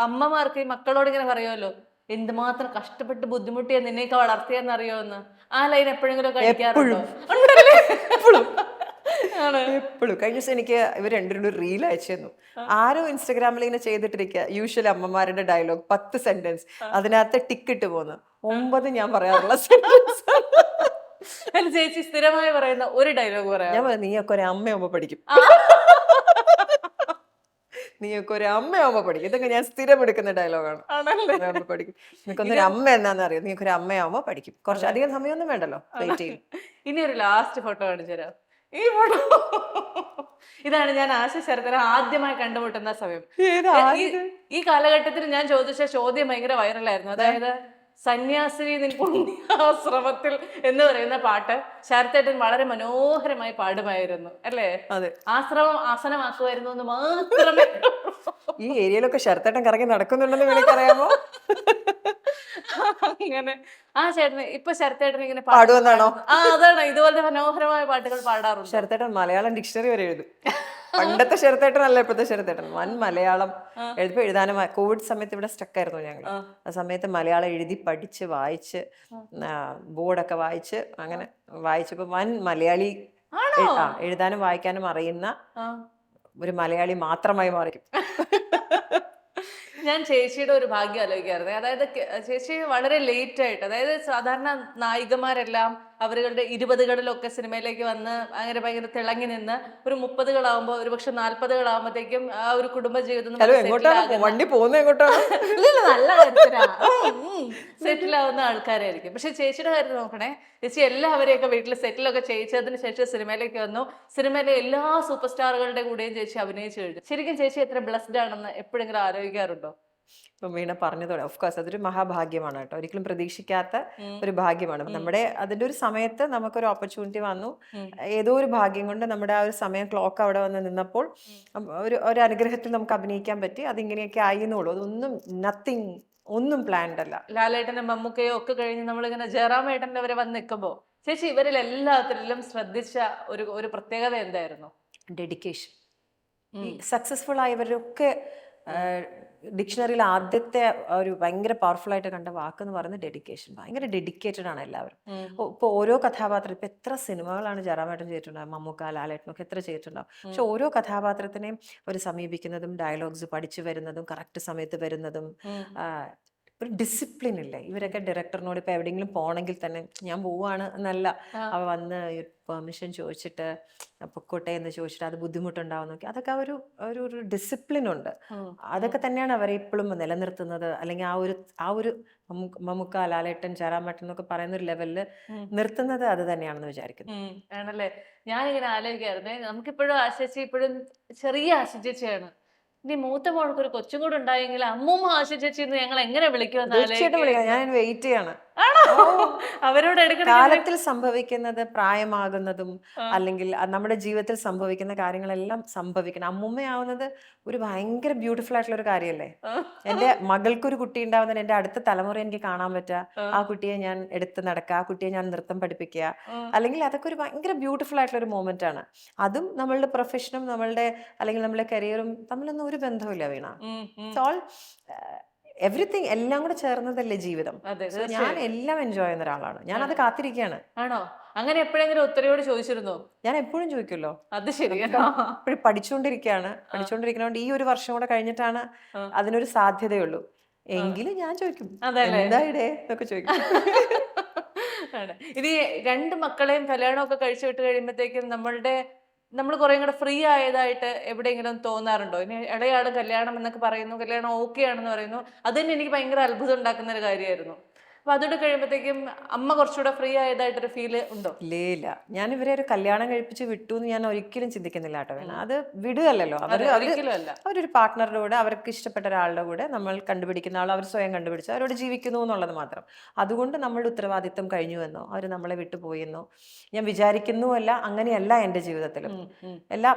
അമ്മമാർക്ക് ഈ മക്കളോട് ഇങ്ങനെ പറയുമല്ലോ, എന്തുമാത്രം കഷ്ടപ്പെട്ട് ബുദ്ധിമുട്ടിയാ നിന്നെയൊക്കെ വളർത്തിയെന്ന് അറിയോന്ന്. ആ ലൈൻ എപ്പോഴെങ്കിലും കഴിക്കാറുണ്ടോ? എപ്പോഴും. കഴിഞ്ഞ ദിവസം എനിക്ക് ഇവർ 2 റീൽ അയച്ചു തന്നു. ആരോ ഇൻസ്റ്റഗ്രാമിൽ ഇങ്ങനെ ചെയ്തിട്ടിരിക്കുക. യൂഷ്വലി അമ്മമാരുടെ ഡയലോഗ് 10 സെന്റൻസ് അതിനകത്ത് ടിക്കിട്ട് പോകുന്നു. 9 ഞാൻ പറയാറുള്ള സെന്റൻസ്. ചേച്ചി സ്ഥിരമായി പറയുന്ന ഒരു ഡയലോഗ് പറയാം. ഞാൻ നീയൊക്കെ ഒരു അമ്മയാവുമ്പോ പഠിക്കും. നീയൊക്കെ ഒരു അമ്മയാവുമ്പോ പഠിക്കും. ഇതൊക്കെ ഞാൻ സ്ഥിരം എടുക്കുന്ന ഡയലോഗാണ്. പഠിക്കും. നിനക്കൊന്നൊരു അമ്മ എന്നാന്ന് അറിയാം. നീയൊക്കെ ഒരു അമ്മയാവുമ്പോ പഠിക്കും. കുറച്ചധികം സമയമൊന്നും വേണ്ടല്ലോ. വെയിറ്റ് ചെയ്യും. ഇനി ഒരു ലാസ്റ്റ് ഫോട്ടോ കാണിച്ചു തരാം. ഈ ഫോട്ടോ ഇതാണ് ഞാൻ ആശ ശരത്തിനെ ആദ്യമായി കണ്ടുമുട്ടുന്ന സമയം. ഈ കാലഘട്ടത്തിൽ ഞാൻ ചോദിച്ച ചോദ്യം ഭയങ്കര വൈറലായിരുന്നു. അതായത് സന്യാസിനി നിൻ പുണ്യാശ്രമത്തിൽ എന്ന് പറയുന്ന പാട്ട് ശരത്തേട്ടൻ വളരെ മനോഹരമായി പാടുമായിരുന്നു അല്ലേ? ആശ്രമം ആസനമാക്കുമായിരുന്നു എന്ന് മാത്രമേ. ഈ ഏരിയയിലൊക്കെ ശരത്തേട്ടൻ കറങ്ങി നടക്കുന്നുണ്ടെന്ന് എനിക്കറിയാമോ? അങ്ങനെ ആ ചേട്ടന് ഇപ്പൊ ശരത്തേട്ടൻ ഇങ്ങനെ പാടുവെന്നാണോ? അതാണ്, ഇതുപോലത്തെ മനോഹരമായ പാട്ടുകൾ പാടാറുണ്ട്. ശരത്തേട്ടൻ മലയാളം ഡിക്ഷണറി വരെ എഴുതും. പണ്ടത്തെ ശരത്തേട്ടൻ അല്ല ഇപ്പോഴത്തെ ശരത്തേട്ടൻ. വൻ മലയാളം എഴുതാനും. കോവിഡ് സമയത്ത് ഇവിടെ സ്റ്റക്കായിരുന്നു ഞങ്ങൾ. ആ സമയത്ത് മലയാളം എഴുതി പഠിച്ച് വായിച്ച് ബോർഡൊക്കെ വായിച്ച് അങ്ങനെ വായിച്ചപ്പോ വൻ മലയാളി, എഴുതാനും വായിക്കാനും അറിയുന്ന ഒരു മലയാളി മാത്രമായി മാറി. ഞാൻ ചേച്ചിയുടെ ഒരു ഭാഗ്യം ആലോചിക്കാറുണ്ട്. അതായത് ചേച്ചി വളരെ ലേറ്റ് ആയിട്ട്, അതായത് സാധാരണ നായികമാരെല്ലാം അവരുടെ 20കളിലൊക്കെ സിനിമയിലേക്ക് വന്ന് അങ്ങനെ ഭയങ്കര തിളങ്ങി നിന്ന് ഒരു 30കളാവുമ്പോ ഒരു പക്ഷെ 40കളാവുമ്പോഴത്തേക്കും ആ ഒരു കുടുംബജീവിതം സെറ്റിൽ ആവുന്ന ആൾക്കാരായിരിക്കും. പക്ഷെ ചേച്ചിയുടെ കാര്യം നോക്കണേ, ചേച്ചി എല്ലാവരെയൊക്കെ വീട്ടിൽ സെറ്റിലൊക്കെ ചെയ്യിച്ചതിന് ശേഷം സിനിമയിലേക്ക് വന്നു. സിനിമയിലെ എല്ലാ സൂപ്പർ സ്റ്റാറുകളുടെ കൂടെയും ചേച്ചി അഭിനയിച്ചു കഴിഞ്ഞു. ശരിക്കും ചേച്ചി എത്ര ബ്ലെസ്ഡ് ആണെന്ന് എപ്പോഴെങ്കിലും ആലോചിക്കാറുണ്ടോ? ഇപ്പം വീണ പറഞ്ഞതോടെ ഓഫ്കോഴ്സ് അതൊരു മഹാഭാഗ്യമാണ് കേട്ടോ. ഒരിക്കലും പ്രതീക്ഷിക്കാത്ത ഒരു ഭാഗ്യമാണ്. നമ്മുടെ അതിന്റെ ഒരു സമയത്ത് നമുക്കൊരു ഓപ്പർച്യൂണിറ്റി വന്നു. ഏതോ ഒരു ഭാഗ്യം കൊണ്ട് നമ്മുടെ ആ ഒരു സമയം ക്ലോക്ക് അവിടെ വന്ന് നിന്നപ്പോൾ ഒരു അനുഗ്രഹത്തിൽ നമുക്ക് അഭിനയിക്കാൻ പറ്റി. അതിങ്ങനെയൊക്കെ ആയിരുന്നുള്ളൂ. അതൊന്നും നത്തിങ്, ഒന്നും പ്ലാൻഡ് അല്ല. ലാലേട്ടനും മമ്മൂക്കയോ ഒക്കെ കഴിഞ്ഞ് നമ്മളിങ്ങനെ ജയറാമേട്ടൻ്റെ അവരെ വന്ന് നിൽക്കുമ്പോ ചേച്ചി ഇവരിൽ എല്ലാത്തിലും ശ്രദ്ധിച്ച ഒരു പ്രത്യേകത എന്തായിരുന്നു? ഡെഡിക്കേഷൻ. സക്സസ്ഫുൾ ആയവരൊക്കെ ഡിക്ഷണറിയിൽ ആദ്യത്തെ ഒരു ഭയങ്കര പവർഫുൾ ആയിട്ട് കണ്ട വാക്കെന്ന് പറയുന്നത് ഡെഡിക്കേഷൻ. ഭയങ്കര ഡെഡിക്കേറ്റഡ് ആണ് എല്ലാവരും. ഇപ്പോൾ ഓരോ കഥാപാത്രം, ഇപ്പം എത്ര സിനിമകളാണ് ജയറാമേട്ടൻ ചെയ്തിട്ടുണ്ടാവും, മമ്മൂക്ക ലാലേട്ടനൊക്കെ എത്ര ചെയ്തിട്ടുണ്ടാവും. പക്ഷെ ഓരോ കഥാപാത്രത്തിനെയും ഒരു സമീപിക്കുന്നതും ഡയലോഗ്സ് പഠിച്ചു വരുന്നതും കറക്റ്റ് സമയത്ത് വരുന്നതും ഒരു ഡിസിപ്ലിൻ ഇല്ലേ ഇവരൊക്കെ. ഡയറക്ടറിനോട് ഇപ്പം എവിടെയെങ്കിലും പോകണമെങ്കിൽ തന്നെ ഞാൻ പോവാണ് എന്നല്ല, അവ വന്ന് പെർമിഷൻ ചോദിച്ചിട്ട് പൊക്കോട്ടെ എന്ന് ചോദിച്ചിട്ട് അത് ബുദ്ധിമുട്ടുണ്ടാവും നോക്കി. അതൊക്കെ ഒരു ഡിസിപ്ലിൻ ഉണ്ട്. അതൊക്കെ തന്നെയാണ് അവരെ ഇപ്പോഴും നിലനിർത്തുന്നത്. അല്ലെങ്കിൽ ആ ഒരു മമ്മൂക്ക ലാലേട്ടൻ ജയറാമേട്ടൻ എന്നൊക്കെ പറയുന്ന ഒരു ലെവലില് നിർത്തുന്നത് അത് തന്നെയാണെന്ന് വിചാരിക്കുന്നു. ആണല്ലേ? ഞാനിങ്ങനെ ആലോചിക്കായിരുന്നേ, നമുക്കിപ്പോഴും ആശിച്ച് ഇപ്പോഴും ചെറിയ ആശിച്ചാണ്. ഇനി മൂത്ത മോൾക്ക് ഒരു കൊച്ചും കൂടെ ഉണ്ടായെങ്കിൽ അമ്മൂമ്മ ആശ ചേച്ചി ഞങ്ങൾ എങ്ങനെ വിളിക്കുമെന്ന് തീർച്ചയായിട്ടും വിളിക്കാം, ഞാൻ വെയിറ്റ് ചെയ്യാണ്. ആണോ? അവരോട് എടുക്കണം. കാലത്തിൽ സംഭവിക്കുന്നത്, പ്രായമാകുന്നതും അല്ലെങ്കിൽ നമ്മുടെ ജീവിതത്തിൽ സംഭവിക്കുന്ന കാര്യങ്ങളെല്ലാം സംഭവിക്കണം. അമ്മുമ്മയാവുന്നത് ഒരു ഭയങ്കര ബ്യൂട്ടിഫുൾ ആയിട്ടുള്ള ഒരു കാര്യമല്ലേ. എന്റെ മകൾക്കൊരു കുട്ടി ഉണ്ടാവുന്നതിന് എന്റെ അടുത്ത തലമുറ എനിക്ക് കാണാൻ പറ്റുക, ആ കുട്ടിയെ ഞാൻ എടുത്ത് നടക്കുക, ആ കുട്ടിയെ ഞാൻ നൃത്തം പഠിപ്പിക്കുക, അല്ലെങ്കിൽ അതൊക്കെ ഒരു ഭയങ്കര ബ്യൂട്ടിഫുൾ ആയിട്ടുള്ള ഒരു മൊമെന്റ് ആണ്. അതും നമ്മളുടെ പ്രൊഫഷനും നമ്മളുടെ അല്ലെങ്കിൽ നമ്മളുടെ കരിയറും തമ്മിലൊന്നും ഒരു ബന്ധമില്ല വീണ. ഓൾ എവറിത്തിങ് എല്ലാം കൂടെ ചേർന്നതല്ലേ ജീവിതം. So ഞാൻ എല്ലാം എൻജോയ് ചെയ്യുന്ന ഒരാളാണ്, ഞാൻ അത് കാത്തിരിക്കുകയാണ്. ആണോ? അങ്ങനെ എപ്പോഴെങ്കിലും ഉത്തരയോട് ചോദിച്ചിരുന്നോ? ഞാൻ എപ്പോഴും ചോദിക്കുമല്ലോ. അത് ശരി. ഇപ്പോഴും പഠിച്ചുകൊണ്ടിരിക്കുന്നതുകൊണ്ട് ഈ ഒരു വർഷം കൂടെ കഴിഞ്ഞിട്ടാണ് അതിനൊരു സാധ്യതയുള്ളൂ. എങ്കിലും ഞാൻ ചോദിക്കും, എന്താ ഇടേ എന്നൊക്കെ ചോദിക്കും. ഇനി 2 മക്കളെയും കല്യാണമൊക്കെ കഴിച്ചു വിട്ട് കഴിയുമ്പോഴത്തേക്കും നമ്മൾ കുറെ കൂടെ ഫ്രീ ആയതായിട്ട് എവിടെയെങ്കിലും തോന്നാറുണ്ടോ? ഇനി ഇളയാള് കല്യാണം എന്നൊക്കെ പറയുന്നു, കല്യാണം ഓക്കെ ആണെന്ന് പറയുന്നു, അത് തന്നെ എനിക്ക് ഭയങ്കര അത്ഭുതം ഉണ്ടാക്കുന്ന ഒരു കാര്യമായിരുന്നു. അപ്പൊ അതോടെ കഴിയുമ്പോഴത്തേക്കും അമ്മ കുറച്ചുകൂടെ ഫ്രീ ആയതായിട്ടൊരു ഫീല് ഉണ്ടോ? ഇല്ല, ഞാൻ ഇവരെ ഒരു കല്യാണം കഴിപ്പിച്ച് വിട്ടു എന്ന് ഞാൻ ഒരിക്കലും ചിന്തിക്കുന്നില്ല കേട്ടോ. വേണം അത് വിടുകയല്ലോ. അവരൊരു പാർട്ട്ണറുടെ കൂടെ, അവർക്ക് ഇഷ്ടപ്പെട്ട ഒരാളുടെ കൂടെ നമ്മൾ കണ്ടുപിടിക്കുന്ന ആൾ അവർ സ്വയം കണ്ടുപിടിച്ച് അവരോട് ജീവിക്കുന്നു എന്നുള്ളത് മാത്രം. അതുകൊണ്ട് നമ്മളുടെ ഉത്തരവാദിത്വം കഴിഞ്ഞു എന്നോ അവർ നമ്മളെ വിട്ടുപോയി എന്നോ ഞാൻ വിചാരിക്കുന്നുമല്ല. അങ്ങനെയല്ല എൻ്റെ ജീവിതത്തിലും.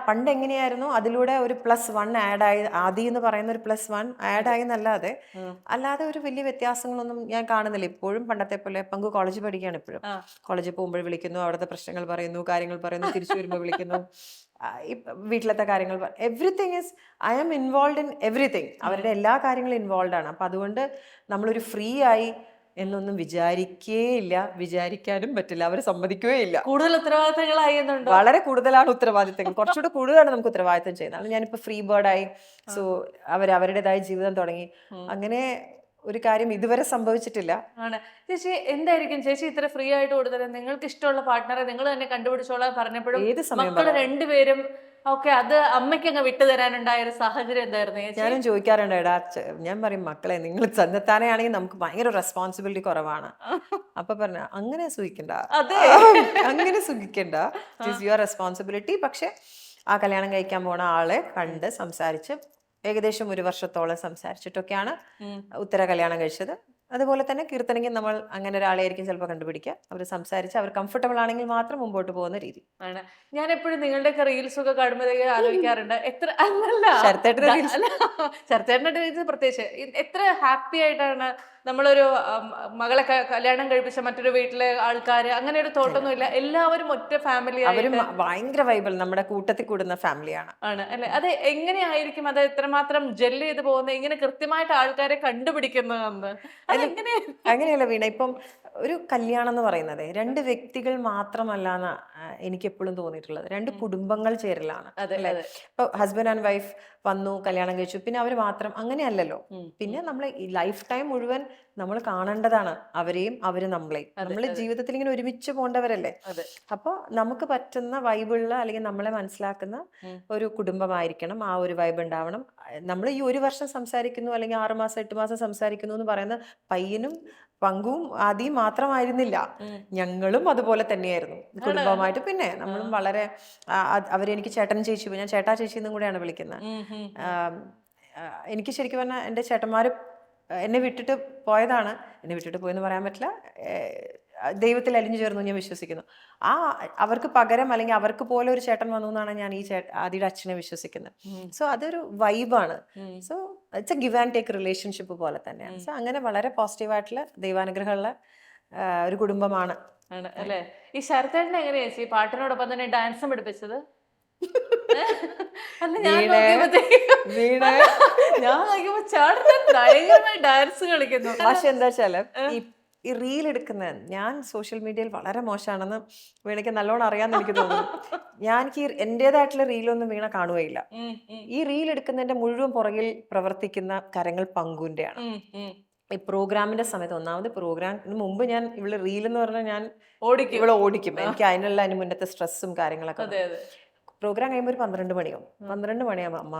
പണ്ട് എങ്ങനെയായിരുന്നു, അതിലൂടെ ഒരു +1 ആഡായി, ആദി എന്ന് പറയുന്ന ഒരു +1 ആഡായി എന്നല്ലാതെ ഒരു വലിയ വ്യത്യാസങ്ങളൊന്നും ഞാൻ കാണുന്നില്ല. ഇപ്പോഴും പണ്ടത്തെ പോലെ പങ്കു കോളേജിൽ പഠിക്കുകയാണ്. ഇപ്പോഴും കോളേജിൽ പോകുമ്പോൾ വിളിക്കുന്നു, അവിടുത്തെ പ്രശ്നങ്ങൾ പറയുന്നു, കാര്യങ്ങൾ പറയുന്നു, തിരിച്ചു വരുമ്പോൾ വിളിക്കുന്നു, വീട്ടിലത്തെ കാര്യങ്ങൾ, everything is I am involve in everything. അവരുടെ എല്ലാ കാര്യങ്ങളും ഇൻവോൾവ് ആണ്. അപ്പം അതുകൊണ്ട് നമ്മളൊരു ഫ്രീ ആയി എന്നൊന്നും വിചാരിക്കാനും പറ്റില്ല. അവർ സമ്മതിക്കുകയേ ഇല്ല. കൂടുതൽ ഉത്തരവാദിത്തങ്ങളായി, വളരെ കൂടുതലാണ് ഉത്തരവാദിത്തങ്ങൾ, കുറച്ചുകൂടെ കൂടുതലാണ് നമുക്ക് ഉത്തരവാദിത്തം ചെയ്യുന്നത്. ഞാനിപ്പോ ഫ്രീ ബേർഡായി. സോ അവരുടേതായ ജീവിതം തുടങ്ങി. അങ്ങനെ ഒരു കാര്യം ഇതുവരെ സംഭവിച്ചിട്ടില്ല. ആണ് ചേച്ചി, എന്തായിരിക്കും ചേച്ചി ഇത്ര ഫ്രീ ആയിട്ട് കൊടുത്തത്? നിങ്ങൾക്ക് ഇഷ്ടമുള്ള പാർട്ട്ണറെ നിങ്ങൾ തന്നെ കണ്ടുപിടിച്ചോളാൻ പറഞ്ഞപ്പോഴും മക്കള് 2 പേരും ഓക്കെ, അത് അമ്മയ്ക്ക് അങ്ങ് വിട്ടുതരാനുണ്ടായ ഒരു സാഹചര്യം എന്തായിരുന്നു? ഞാനും ചോദിക്കാറുണ്ട്, എടാ ഞാൻ പറയും, മക്കളെ നിങ്ങൾ തന്നെത്താനെയാണെങ്കിൽ നമുക്ക് ഭയങ്കര റെസ്പോൺസിബിലിറ്റി കുറവാണ്. അപ്പൊ പറഞ്ഞ അങ്ങനെ സുഖിക്കണ്ട, അങ്ങനെ സുഖിക്കണ്ട, ഇറ്റ് ഈസ് യുവർ റെസ്പോൺസിബിലിറ്റി. പക്ഷെ ആ കല്യാണം കഴിക്കാൻ പോണ ആളെ കണ്ട് സംസാരിച്ച് ഏകദേശം 1 വർഷത്തോളം സംസാരിച്ചിട്ടൊക്കെയാണ് ഉത്തര കല്യാണം കഴിച്ചത്. അതുപോലെ തന്നെ കീർത്തനെങ്കിൽ നമ്മൾ അങ്ങനെ ഒരാളെ ആയിരിക്കും ചിലപ്പോൾ കണ്ടുപിടിക്കുക. അവർ സംസാരിച്ച് അവർ കംഫർട്ടബിൾ ആണെങ്കിൽ മാത്രം മുമ്പോട്ട് പോകുന്ന രീതി ആണ്. ഞാൻ എപ്പോഴും നിങ്ങളുടെയൊക്കെ റീൽസ് ഒക്കെ കാണുമ്പോഴത്തേക്ക് ആലോചിക്കാറുണ്ട്, എത്ര ശരത്തേട്ടൻ്റെ റീൽസ് പ്രത്യേകിച്ച് എത്ര ഹാപ്പി ആയിട്ടാണ് നമ്മളൊരു മകളെ കല്യാണം കഴിപ്പിച്ച മറ്റൊരു വീട്ടിലെ ആൾക്കാര്, അങ്ങനെ ഒരു തോട്ടൊന്നും ഇല്ല, എല്ലാവരും ഒറ്റ ഫാമിലി. അവരും ഭയങ്കര വൈബിൾ, നമ്മുടെ കൂട്ടത്തിൽ കൂടുന്ന ഫാമിലിയാണ് അല്ലെ? അത് എങ്ങനെയായിരിക്കും അത് എത്രമാത്രം ജെല്ല് ചെയ്ത് പോകുന്നത്, ഇങ്ങനെ കൃത്യമായിട്ട് ആൾക്കാരെ കണ്ടുപിടിക്കുന്നതെന്ന്? അങ്ങനെയല്ല വീണ, ഇപ്പം ഒരു കല്യാണം എന്ന് പറയുന്നത് 2 വ്യക്തികൾ മാത്രമല്ലാന്ന് എനിക്ക് എപ്പോഴും തോന്നിയിട്ടുള്ളത്. 2 കുടുംബങ്ങൾ ചേരലാണ്. ഇപ്പൊ ഹസ്ബൻഡ് ആൻഡ് വൈഫ് വന്നു, കല്യാണം കഴിച്ചു, പിന്നെ അവർ മാത്രം അങ്ങനെയല്ലല്ലോ. പിന്നെ നമ്മൾ ഈ ലൈഫ് ടൈം മുഴുവൻ നമ്മൾ കാണേണ്ടതാണ് അവരെയും അവര് നമ്മളെയും. നമ്മള് ജീവിതത്തിൽ ഇങ്ങനെ ഒരുമിച്ച് പോകേണ്ടവരല്ലേ. അപ്പൊ നമുക്ക് പറ്റുന്ന വൈബുള്ള അല്ലെങ്കിൽ നമ്മളെ മനസ്സിലാക്കുന്ന ഒരു കുടുംബമായിരിക്കണം. ആ ഒരു വൈബ് ഉണ്ടാവണം. നമ്മൾ ഈ 1 വർഷം സംസാരിക്കുന്നു അല്ലെങ്കിൽ 6 മാസം 8 മാസം സംസാരിക്കുന്നു എന്ന് പറയുന്ന പയ്യനും പങ്കും ആദ്യം മാത്രമായിരുന്നില്ല, ഞങ്ങളും അതുപോലെ തന്നെയായിരുന്നു കുടുംബമായിട്ട്. പിന്നെ നമ്മളും വളരെ അവരെനിക്ക് ചേട്ടൻ ചേച്ചി, ഞാൻ ചേട്ടാ ചേച്ചി എന്നും കൂടെയാണ് വിളിക്കുന്നത്. എനിക്ക് ശരിക്കും പറഞ്ഞാൽ എൻ്റെ ചേട്ടന്മാർ എന്നെ വിട്ടിട്ട് പോയതാണ്. എന്നെ വിട്ടിട്ട് പോയെന്ന് പറയാൻ പറ്റില്ല, ദൈവത്തിൽ അലിഞ്ഞു ചേർന്നു ഞാൻ വിശ്വസിക്കുന്നു. അവർക്ക് പകരം അല്ലെങ്കിൽ അവർക്ക് പോലെ ഒരു ചേട്ടൻ വന്നു എന്നാണ് ഞാൻ ഈ ആദിയുടെ അച്ഛനെ വിശ്വസിക്കുന്നത്. സോ അതൊരു വൈബാണ്. So it's A give and take relationship പോലെ തന്നെയാണ്. സോ അങ്ങനെ വളരെ പോസിറ്റീവായിട്ടുള്ള ദൈവാനുഗ്രഹമുള്ള ഒരു കുടുംബമാണ് അല്ലേ. ഈ ശരത്തേട്ടനെ എങ്ങനെയാ ഈ പാട്ടിനോടൊപ്പം തന്നെ ഡാൻസും പഠിപ്പിച്ചത്? ഡാൻസ് കളിക്കുന്നു. പക്ഷെ എന്താ വെച്ചാല് ഈ റീൽ എടുക്കുന്നത് ഞാൻ സോഷ്യൽ മീഡിയയിൽ വളരെ മോശമാണെന്ന് വീണയ്ക്ക് നല്ലോണം അറിയാമെന്ന് എനിക്ക് തോന്നുന്നു. ഞാൻ എൻ്റെതായിട്ടുള്ള റീലൊന്നും വീണ കാണുകയില്ല. ഈ റീൽ എടുക്കുന്നതിന്റെ മുഴുവൻ പുറകിൽ പ്രവർത്തിക്കുന്ന കരങ്ങൾ പങ്കുവിൻ്റെയാണ്. ഈ പ്രോഗ്രാമിന്റെ സമയത്ത്, ഒന്നാമത് പ്രോഗ്രാമിന് മുമ്പ് ഞാൻ ഇവള് റീൽ എന്ന് പറഞ്ഞാൽ ഞാൻ ഇവളെ ഓടിക്കും. എനിക്ക് അതിന് മുന്നത്തെ സ്ട്രെസ്സും കാര്യങ്ങളൊക്കെ. പ്രോഗ്രാം കഴിയുമ്പോൾ ഒരു 12 മണിയാവും. 12 മണിയാകുമ്പോൾ അമ്മ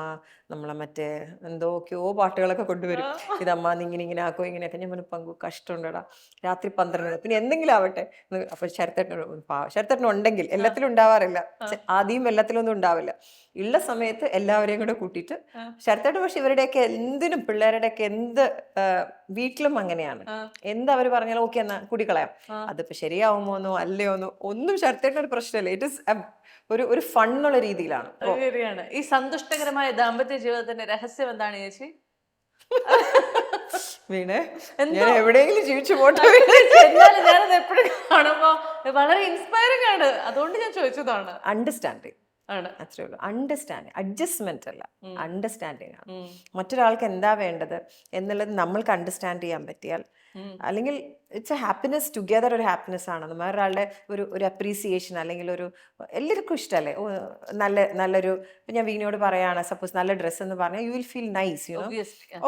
നമ്മളെ മറ്റേ എന്തൊക്കെയോ പാട്ടുകളൊക്കെ കൊണ്ടുവരും. ഇതമ്മ ഇങ്ങനെ ആക്കോ ഇങ്ങനെയൊക്കെ. ഞാൻ പറഞ്ഞു, പങ്കു കഷ്ടമുണ്ടടാ, രാത്രി 12 മണി, പിന്നെ എന്തെങ്കിലും ആവട്ടെ. അപ്പൊ ശരത്തേട്ടനുണ്ടെങ്കിൽ എല്ലാത്തിലും ഉണ്ടാവാറില്ല, ആദ്യം എല്ലാത്തിലൊന്നും ഉണ്ടാവില്ല. ഉള്ള സമയത്ത് എല്ലാവരെയും കൂടെ കൂട്ടിയിട്ട് ശരത്തേട്ടൻ പക്ഷെ ഇവരുടെയൊക്കെ എന്തിനും പിള്ളേരുടെയൊക്കെ എന്ത് വീട്ടിലും അങ്ങനെയാണ്. എന്ത് അവർ പറഞ്ഞാലും ഓക്കെ എന്നാ കുടിക്കളയാം. അതിപ്പോ ശരിയാവുമോന്നോ അല്ലയോന്നോ ഒന്നും ശരത്തേട്ടൻ ഒരു പ്രശ്നമില്ല. ഇറ്റ് ഇസ് ഒരു ഫണ്ണുള്ള രീതിയിലാണ്. ശരിയാണ്. ഈ സന്തുഷ്ടകരമായ ദാമ്പത്യ ജീവിതത്തിന്റെ രഹസ്യം എന്താണ് ചേച്ചി? വീണേ ഞാൻ എവിടെയെങ്കിലും ജീവിച്ചു പോട്ടെ. എന്നാലും ഞാനത് എപ്പോഴും കാണുമ്പോ വളരെ ഇൻസ്പയറിംഗ് ആണ്, അതുകൊണ്ട് ഞാൻ ചോദിച്ചതാണ്. അണ്ടർസ്റ്റാൻഡിങ് ആണ്. അത്രേ ഉള്ളൂ. അണ്ടർസ്റ്റാൻഡിങ്, അഡ്ജസ്റ്റ്മെന്റ് അല്ല, അണ്ടർസ്റ്റാൻഡിങ് ആണ്. മറ്റൊരാൾക്ക് എന്താ വേണ്ടത് എന്നുള്ളത് നമ്മൾക്ക് അണ്ടർസ്റ്റാൻഡ് ചെയ്യാൻ പറ്റിയാൽ, അല്ലെങ്കിൽ ഇറ്റ്സ് എ ഹാപ്പിനെസ് ടുഗെദർ. ഒരു ഹാപ്പിനെസ് ആണ് വേറൊരാളുടെ ഒരു അപ്രീസിയേഷൻ, അല്ലെങ്കിൽ എല്ലാവർക്കും ഇഷ്ടമല്ലേ നല്ലൊരു ഞാൻ വീണയോട് പറയാണ് സപ്പോസ് നല്ല ഡ്രസ്സ് എന്ന് പറഞ്ഞാൽ you will feel nice, you know.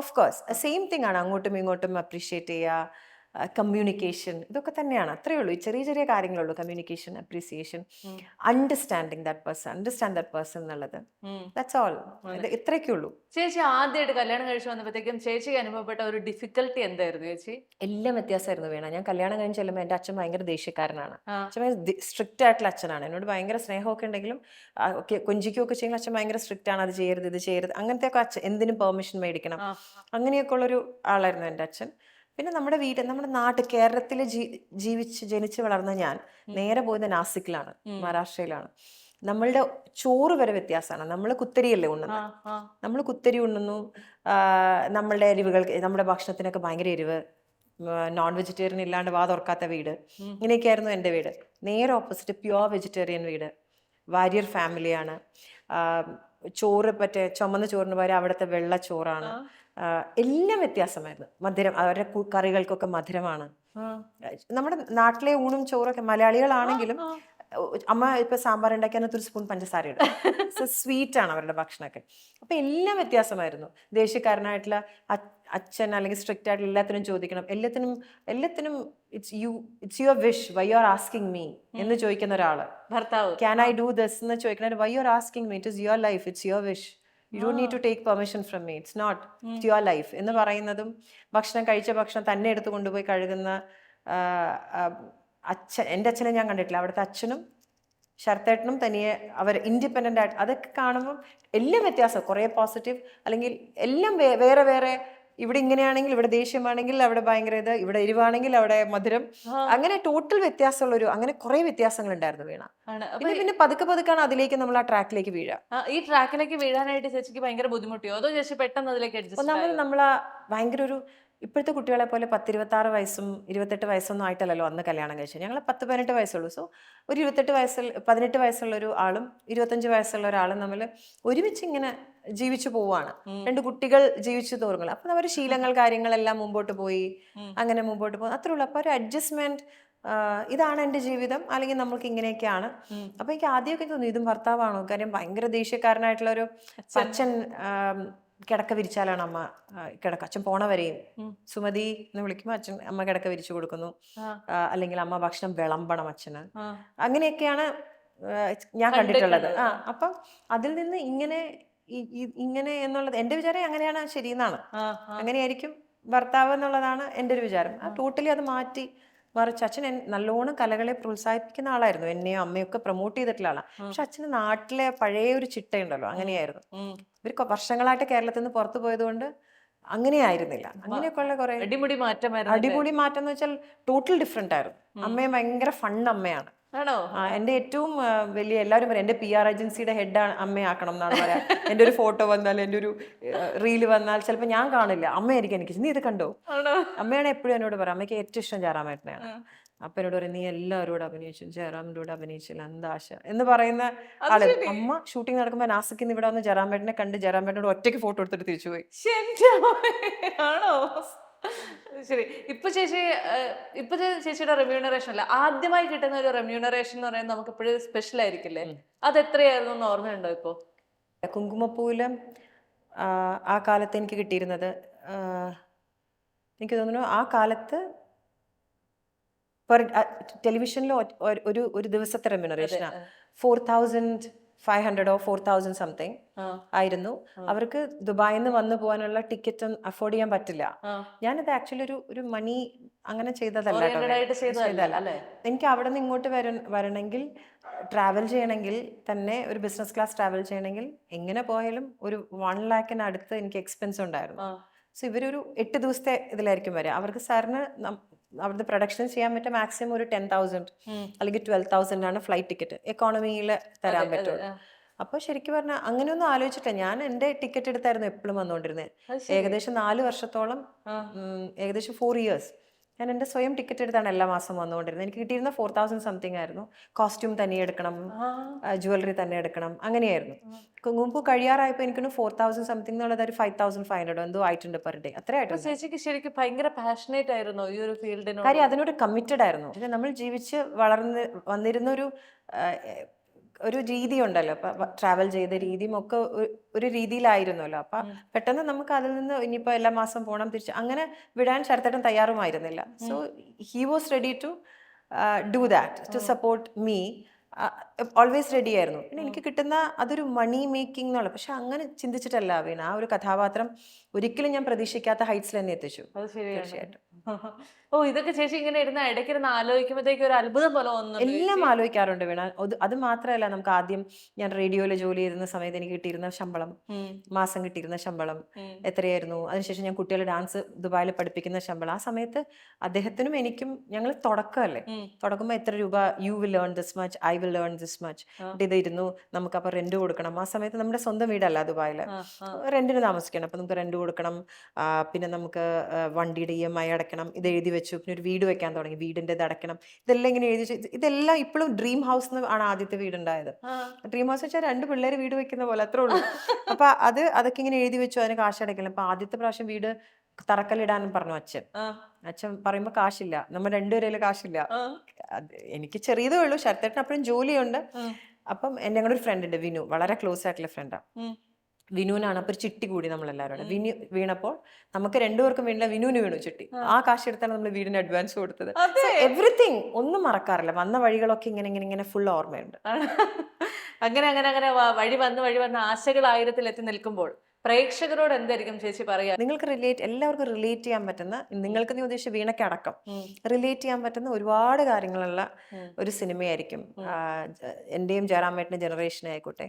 Of course same thing ആണ്, അങ്ങോട്ടും ഇങ്ങോട്ടും അപ്രീഷിയേറ്റ് ചെയ്യുക, കമ്മ്യൂണിക്കേഷൻ, ഇതൊക്കെ തന്നെയാണ്. അത്രേ ഉള്ളൂ. ഈ ചെറിയ ചെറിയ കാര്യങ്ങളുള്ളൂ. Communication, appreciation, understanding that person, understand that person എന്നുള്ളത്. That's all. ഇത്രയൊക്കെ ഉള്ളൂ. ചേച്ചി ആദ്യമായിട്ട് കല്യാണം കഴിച്ചു വന്നപ്പോഴത്തേക്കും ചേച്ചിക്ക് അനുഭവപ്പെട്ട ഒരു ഡിഫിക്കൽട്ടി എന്തായിരുന്നു ചേച്ചി? എല്ലാം വ്യത്യാസമായിരുന്നു വീണ. ഞാൻ കല്യാണം കഴിഞ്ഞ് ചെല്ലുമ്പോൾ എൻ്റെ അച്ഛൻ ഭയങ്കര ദേഷ്യക്കാരനാണ്. അച്ഛൻ സ്ട്രിക്റ്റ് ആയിട്ടുള്ള അച്ഛനാണ്. എന്നോട് ഭയങ്കര സ്നേഹമൊക്കെ ഉണ്ടെങ്കിലും കൊഞ്ചിക്കുകയൊക്കെ ചെയ്യുമ്പോൾ അച്ഛൻ ഭയങ്കര സ്ട്രിക്റ്റ് ആണ്. അത് ചെയ്യരുത്, ഇത് ചെയ്യരുത്, അങ്ങനത്തെ ഒക്കെ അച്ഛൻ എന്തിനും പെർമിഷൻ മേടിക്കണം, അങ്ങനെയൊക്കെ ഉള്ളൊരു ആളായിരുന്നു എൻ്റെ അച്ഛൻ. പിന്നെ നമ്മുടെ നാട് കേരളത്തിൽ ജനിച്ച് വളർന്ന ഞാൻ നേരെ പോയത് നാസിക്കിലാണ്, മഹാരാഷ്ട്രയിലാണ്. നമ്മളുടെ ചോറ് വരെ വ്യത്യാസമാണ്. നമ്മൾ കുത്തരിയല്ലേ ഉണ്ണുന്നത്. നമ്മൾ കുത്തരി ഉണ്ണുന്നു. നമ്മളുടെ എരിവുകൾക്ക്, നമ്മുടെ ഭക്ഷണത്തിനൊക്കെ ഭയങ്കര എരിവ്, നോൺ വെജിറ്റേറിയൻ ഇല്ലാണ്ട് വാ തുറക്കാത്ത വീട്, ഇങ്ങനെയൊക്കെയായിരുന്നു എൻ്റെ വീട്. നേരെ ഓപ്പോസിറ്റ് പ്യുവർ വെജിറ്റേറിയൻ വീട്, വാരിയർ ഫാമിലിയാണ്. ചോറ് ചുമന്ന ചോറിന് പകരം അവിടുത്തെ വെള്ളച്ചോറാണ്. എല്ലാം വ്യത്യാസമായിരുന്നു. മധുരം, അവരുടെ കറികൾക്കൊക്കെ മധുരമാണ്. നമ്മുടെ നാട്ടിലെ ഊണും ചോറൊക്കെ മലയാളികളാണെങ്കിലും അമ്മ ഇപ്പൊ സാമ്പാർ ഉണ്ടാക്കി അതിനകത്ത് ഒരു സ്പൂൺ പഞ്ചസാര ഇടും. സ്വീറ്റ് ആണ് അവരുടെ ഭക്ഷണമൊക്കെ. അപ്പൊ എല്ലാം വ്യത്യാസമായിരുന്നു. ദേഷ്യക്കാരനായിട്ടുള്ള അച്ഛൻ, അല്ലെങ്കിൽ സ്ട്രിക്റ്റ് ആയിട്ട് എല്ലാത്തിനും ചോദിക്കണം, എല്ലാത്തിനും it's your wish, why you are asking me എന്ന് ചോദിക്കുന്ന ഒരാള്. ഭർത്താവ് ക്യാൻ ഐ ഡു ദിസ് എന്ന് ചോദിക്കണ, why you are asking me, it is your life, it's your wish, you don't need to take permission from me, it's not, it's your life എന്ന് പറയുന്നതും, കഴിച്ച ഭക്ഷണം തന്നെ എടുത്ത് കൊണ്ടുപോയി കഴുകുന്ന അച്ഛൻ. എൻ്റെ അച്ഛനെ ഞാൻ കണ്ടിട്ടില്ല. അവിടുത്തെ അച്ഛനും ശരത്തേട്ടനും തനിയെ അവർ ഇൻഡിപെൻഡൻ്റ് ആയിട്ട്, അതൊക്കെ കാണുമ്പോൾ എല്ലാം വ്യത്യാസം. കുറേ പോസിറ്റീവ്, അല്ലെങ്കിൽ എല്ലാം വേറെ വേറെ. ഇവിടെ ഇങ്ങനെയാണെങ്കിൽ ഇവിടെ ദേഷ്യമാണെങ്കിൽ അവിടെ ഭയങ്കര ഇത്, ഇവിടെ എരിവാണെങ്കിൽ അവിടെ മധുരം, അങ്ങനെ ടോട്ടൽ വ്യത്യാസമുള്ളൊരു, അങ്ങനെ കുറെ വ്യത്യാസങ്ങൾ ഉണ്ടായിരുന്നു വീണ. പിന്നെ പതുക്കെയാണ് അതിലേക്ക് നമ്മൾ ആ ട്രാക്കിലേക്ക് വീഴുക. ഈ ട്രാക്കിലേക്ക് വീഴാനായിട്ട് ചേച്ചിക്ക് ഭയങ്കര ബുദ്ധിമുട്ടിയോ, അതോ ചേച്ചി പെട്ടെന്ന് അതിലേക്ക് അഡ്ജസ്റ്റ്? ഒന്നാമത് നമ്മളാ ഭയങ്കര ഇപ്പോഴത്തെ കുട്ടികളെ പോലെ 10-26 വയസ്സും 28 വയസ്സൊന്നും ആയിട്ടല്ലല്ലോ അന്ന് കല്യാണം കഴിച്ചത്. ഞങ്ങൾ 10-18 വയസ്സുള്ളൂ. സോ ഒരു 18 വയസ്സുള്ള ഒരു ആളും 25 വയസ്സുള്ള ഒരാളും നമ്മൾ ഒരുമിച്ച് ഇങ്ങനെ ജീവിച്ചു പോവാണ്. 2 കുട്ടികൾ ജീവിച്ചു തോറുകൾ. അപ്പം അവർ ശീലങ്ങൾ കാര്യങ്ങളെല്ലാം മുമ്പോട്ട് പോയി, അങ്ങനെ മുമ്പോട്ട് പോകും, അത്രേ ഉള്ളൂ. അപ്പോൾ ഒരു അഡ്ജസ്റ്റ്മെന്റ്, ഇതാണ് എൻ്റെ ജീവിതം, അല്ലെങ്കിൽ നമുക്ക് ഇങ്ങനെയൊക്കെയാണ്. അപ്പൊ എനിക്ക് ആദ്യമൊക്കെ തോന്നി ഇതും ഭർത്താവാണോ, കാര്യം ഭയങ്കര ദേഷ്യക്കാരനായിട്ടുള്ള ഒരു അച്ഛൻ. കിടക്ക വിരിച്ചാലാണ് അമ്മ കിടക്ക, അച്ഛൻ പോണവരെയും സുമതി എന്ന് വിളിക്കുമ്പോൾ അമ്മ കിടക്ക വിരിച്ചു കൊടുക്കുന്നു, അല്ലെങ്കിൽ അമ്മ ഭക്ഷണം വിളമ്പണം അച്ഛന്, അങ്ങനെയൊക്കെയാണ് ഞാൻ കണ്ടിട്ടുള്ളത്. അപ്പം അതിൽ നിന്ന് ഇങ്ങനെ എന്നുള്ളത് എൻ്റെ വിചാരം അങ്ങനെയാണ് ശരിയെന്നാണ്, അങ്ങനെയായിരിക്കും ഭർത്താവ് എന്നുള്ളതാണ് എൻ്റെ ഒരു വിചാരം. ടോട്ടലി അത് മാറ്റി മറിച്ച് അച്ഛൻ നല്ലോണം കലകളെ പ്രോത്സാഹിപ്പിക്കുന്ന ആളായിരുന്നു. എന്നെയും അമ്മയൊക്കെ പ്രൊമോട്ട് ചെയ്തിട്ടുള്ള ആളാണ്. പക്ഷെ അച്ഛന് നാട്ടിലെ പഴയ ഒരു ചിട്ടയുണ്ടല്ലോ, അങ്ങനെയായിരുന്നു. ഇവർ വർഷങ്ങളായിട്ട് കേരളത്തിൽ നിന്ന് പുറത്തു പോയത് കൊണ്ട് അങ്ങനെയായിരുന്നില്ല. അങ്ങനെയൊക്കെ ഉള്ള കുറെ അടിമുടി മാറ്റം എന്ന് വെച്ചാൽ ടോട്ടൽ ഡിഫറെന്റ് ആയിരുന്നു. അമ്മയെ ഭയങ്കര അമ്മയാണ്. എന്റെ ഏറ്റവും വലിയ, എല്ലാവരും പറയും എന്റെ PR ഏജൻസിയുടെ ഹെഡ് അമ്മയാക്കണം എന്നാണ് പറയാ. എന്റെ ഒരു ഫോട്ടോ വന്നാൽ, എന്റെ ഒരു റീല് വന്നാൽ ചിലപ്പോൾ ഞാൻ കാണില്ല, അമ്മയായിരിക്കും എനിക്ക്, നീ ഇത് കണ്ടോ. അമ്മയാണ് എപ്പോഴും എന്നോട് പറയാം, അമ്മയ്ക്ക് ഏറ്റവും ഇഷ്ടം ജയറാമേട്ടനെയാണ്. അപ്പൊ എന്നോട് പറയും, നീ എല്ലാവരോടും അഭിനയിച്ചു, ജയറാമിൻ്റെ കൂടെ അഭിനയിച്ചില്ല, എന്താ ആശ എന്ന് പറയുന്ന ആള്. അമ്മ ഷൂട്ടിംഗ് നടക്കുമ്പോൾ നാസിക്കിന്ന് ഇവിടെ വന്ന് ജയറാമേട്ടനെ കണ്ട് ജയറാമേട്ടനോട് ഒറ്റയ്ക്ക് ഫോട്ടോ എടുത്തിട്ട് തിരിച്ചുപോയി. ആണോ? ശരി. ഇപ്പൊ ചേച്ചിയുടെ റെമ്യൂണറേഷൻ അല്ല, ആദ്യമായി കിട്ടുന്ന ഒരു റെമ്യൂണറേഷൻ എന്ന് പറയുന്നത് നമുക്ക് എപ്പോഴും സ്പെഷ്യൽ ആയിരിക്കില്ലേ? അത് എത്രയായിരുന്നു എന്ന് ഓർമ്മയുണ്ടോ? ഇപ്പോ കുങ്കുമപ്പൂവില് ആ കാലത്ത് എനിക്ക് കിട്ടിയിരുന്നത്, എനിക്ക് തോന്നുന്നു ആ കാലത്ത് ടെലിവിഷനിൽ ഒരു ദിവസത്തെ റെമ്യൂണറേഷനാണ് 4,000 500 or 4,000 സംതിങ് ആയിരുന്നു. അവർക്ക് ദുബായിൽ നിന്ന് വന്നു പോകാനുള്ള ടിക്കറ്റ് അഫോർഡ് ചെയ്യാൻ പറ്റില്ല. ഞാനത് ആക്ച്വലി ഒരു മണി അങ്ങനെ ചെയ്തതല്ല കേട്ടോ. എനിക്ക് അവിടെ നിന്ന് ഇങ്ങോട്ട് വരണമെങ്കിൽ ട്രാവൽ ചെയ്യണമെങ്കിൽ തന്നെ ഒരു ബിസിനസ് ക്ലാസ് ട്രാവൽ ചെയ്യണമെങ്കിൽ എങ്ങനെ പോയാലും ഒരു 1 lakhന് അടുത്ത് എനിക്ക് എക്സ്പെൻസ് ഉണ്ടായിരുന്നു. സോ ഇവരൊരു 8 ദിവസത്തെ ഇതിലായിരിക്കും വരിക. അവർക്ക് സാറിന് അവിടുത്തെ പ്രൊഡക്ഷൻ ചെയ്യാൻ പറ്റുക മാക്സിമം ഒരു 10,000 അല്ലെങ്കിൽ 12,000 ആണ് ഫ്ലൈറ്റ് ടിക്കറ്റ് എക്കോണമിയിൽ തരാൻ പറ്റുള്ളൂ. അപ്പോൾ ശരിക്കും പറഞ്ഞാൽ അങ്ങനെയൊന്നും ആലോചിച്ചിട്ടില്ല. ഞാൻ എൻ്റെ ടിക്കറ്റ് എടുത്തായിരുന്നു എപ്പോഴും വന്നുകൊണ്ടിരുന്നത്. ഏകദേശം 4 വർഷത്തോളം, ഏകദേശം 4 years ഞാൻ എൻ്റെ സ്വയം ടിക്കറ്റ് എടുത്താണ് എല്ലാ മാസം വന്നുകൊണ്ടിരുന്നത്. എനിക്ക് കിട്ടിയിരുന്ന 4,000 സംതിങ് ആയിരുന്നു. കോസ്റ്റ്യൂം തന്നെ എടുക്കണം, ജുവലറി തന്നെ എടുക്കണം, അങ്ങനെയായിരുന്നു. മുമ്പ് കഴിയാറായപ്പോൾ എനിക്കൊന്ന് 4,000 സംതിങ് എന്നുള്ളത് ഒരു 5,500 എന്തോ ആയിട്ടുണ്ട് പെർ ഡേ. അത്രയായിട്ട് ചേച്ചിക്ക് ശരിക്കും ഭയങ്കര പാഷനേറ്റ് ആയിരുന്നു ഈ ഒരു ഫീൽഡിനോട്. കാര്യം അതിനോട് കമ്മിറ്റഡ് ആയിരുന്നു. പക്ഷെ നമ്മൾ ജീവിച്ച് വന്നിരുന്ന ഒരു രീതി ഉണ്ടല്ലോ, അപ്പൊ ട്രാവൽ ചെയ്ത രീതിയും ഒക്കെ ഒരു രീതിയിലായിരുന്നല്ലോ. അപ്പൊ പെട്ടെന്ന് നമുക്ക് അതിൽ നിന്ന് ഇനിയിപ്പോ എല്ലാ മാസം പോകണം തിരിച്ച് അങ്ങനെ വിടാൻ ശരത്തേട്ടൻ തയ്യാറുമായിരുന്നില്ല. So he was ready to do that, to support me. Always ready ആയിരുന്നു. പിന്നെ എനിക്ക് കിട്ടുന്ന അതൊരു മണി മേക്കിംഗ് എന്നുള്ള, പക്ഷെ അങ്ങനെ ചിന്തിച്ചിട്ടല്ല വീണ. ആ ഒരു കഥാപാത്രം ഒരിക്കലും ഞാൻ പ്രതീക്ഷിക്കാത്ത ഹൈറ്റ്സിൽ തന്നെ എത്തിച്ചു. തീർച്ചയായിട്ടും. ഇതൊക്കെ ചേച്ചി ഇങ്ങനെ ഇരുന്ന് ഇടയ്ക്കിരുന്ന് ആലോചിക്കുമ്പോഴത്തേക്ക് ഒരു അത്ഭുതം പോലെ ഒന്നും എല്ലാം ആലോചിക്കാറുണ്ട് വീണ. അത് മാത്രമല്ല, നമുക്ക് ആദ്യം ഞാൻ റേഡിയോയിൽ ജോലി ചെയ്തിരുന്ന സമയത്ത് എനിക്ക് കിട്ടിയിരുന്ന ശമ്പളം, മാസം കിട്ടിയിരുന്ന ശമ്പളം എത്രയായിരുന്നു. അതിനുശേഷം ഞാൻ കുട്ടികളെ ഡാൻസ് ദുബായിൽ പഠിപ്പിക്കുന്ന ശമ്പളം. ആ സമയത്ത് അദ്ദേഹത്തിനും എനിക്കും ഞങ്ങൾ തുടക്കമല്ലേ, തുടങ്ങുമ്പോൾ എത്ര രൂപ, you will learn this much, I will learn this much ഇതായിരുന്നു. നമുക്കപ്പോൾ റെന്റ് കൊടുക്കണം. ആ സമയത്ത് നമ്മുടെ സ്വന്തം വീടല്ല ദുബായിൽ, റെന്റിന് താമസിക്കണം. അപ്പം നമുക്ക് റെന്റ് കൊടുക്കണം, പിന്നെ നമുക്ക് വണ്ടിയുടെ EMI അടയ്ക്കണം. ഇത് എഴുതി വെച്ചു. പിന്നെ ഒരു വീട് വെക്കാൻ തുടങ്ങി, വീടിൻ്റെ ഇത് അടയ്ക്കണം. ഇതെല്ലാം ഇങ്ങനെ എഴുതി. ഇതെല്ലാം ഇപ്പോഴും ഡ്രീം ഹൗസ് ആണ് ആദ്യത്തെ വീടുണ്ടായത്. ഡ്രീം ഹൗസ് വെച്ചാൽ 2 പിള്ളേർ വീട് വെക്കുന്ന പോലെ, അത്രേ ഉള്ളൂ. അപ്പൊ അതൊക്കെ ഇങ്ങനെ എഴുതി വെച്ചു, അതിന് കാശ് അടയ്ക്കണം. അപ്പൊ ആദ്യത്തെ പ്രാവശ്യം വീട് തറക്കല്ലിടാനും പറഞ്ഞു അച്ഛൻ പറയുമ്പോ കാശില്ല, നമ്മൾ 2 പേരേലും കാശില്ല. എനിക്ക് ചെറിയതേ ഉള്ളൂ, ശരത്തേട്ടന് അപ്പോഴും ജോലിയുണ്ട്. അപ്പം ഞങ്ങളുടെ ഒരു ഫ്രണ്ട് ഉണ്ട്, വിനു, വളരെ ക്ലോസ് ആയിട്ടുള്ള ഫ്രണ്ടാണ്. വിനുവിനാണ്. അപ്പൊ ഒരു ചിട്ടി കൂടി നമ്മളെല്ലാവരും. വിനു വീണപ്പോൾ നമുക്ക് 2 പേർക്കും വീണില്ല, വിനുവിന് വീണു ചിട്ടി. ആ കാശ് എടുത്താണ് നമ്മൾ വീടിന് അഡ്വാൻസ് കൊടുത്തത്. എവറിത്തിങ് ഒന്നും മറക്കാറില്ല. വന്ന വഴികളൊക്കെ ഇങ്ങനെ ഫുൾ ഓർമ്മയുണ്ട്. അങ്ങനെ വഴി വന്ന് ആശകൾ 1000 എത്തി നിൽക്കുമ്പോൾ പ്രേക്ഷകരോട് എന്തായിരിക്കും ചേച്ചി പറയാ? നിങ്ങൾക്ക് എല്ലാവർക്കും റിലേറ്റ് ചെയ്യാൻ പറ്റുന്ന, നിങ്ങൾക്ക് നീ ഉദ്ദേശിച്ച വീണയ്ക്ക് അടക്കം റിലേറ്റ് ചെയ്യാൻ പറ്റുന്ന ഒരുപാട് കാര്യങ്ങളുള്ള ഒരു സിനിമയായിരിക്കും. എന്റെയും ജയറാമേട്ടൻ്റെ ജനറേഷൻ ആയിക്കോട്ടെ,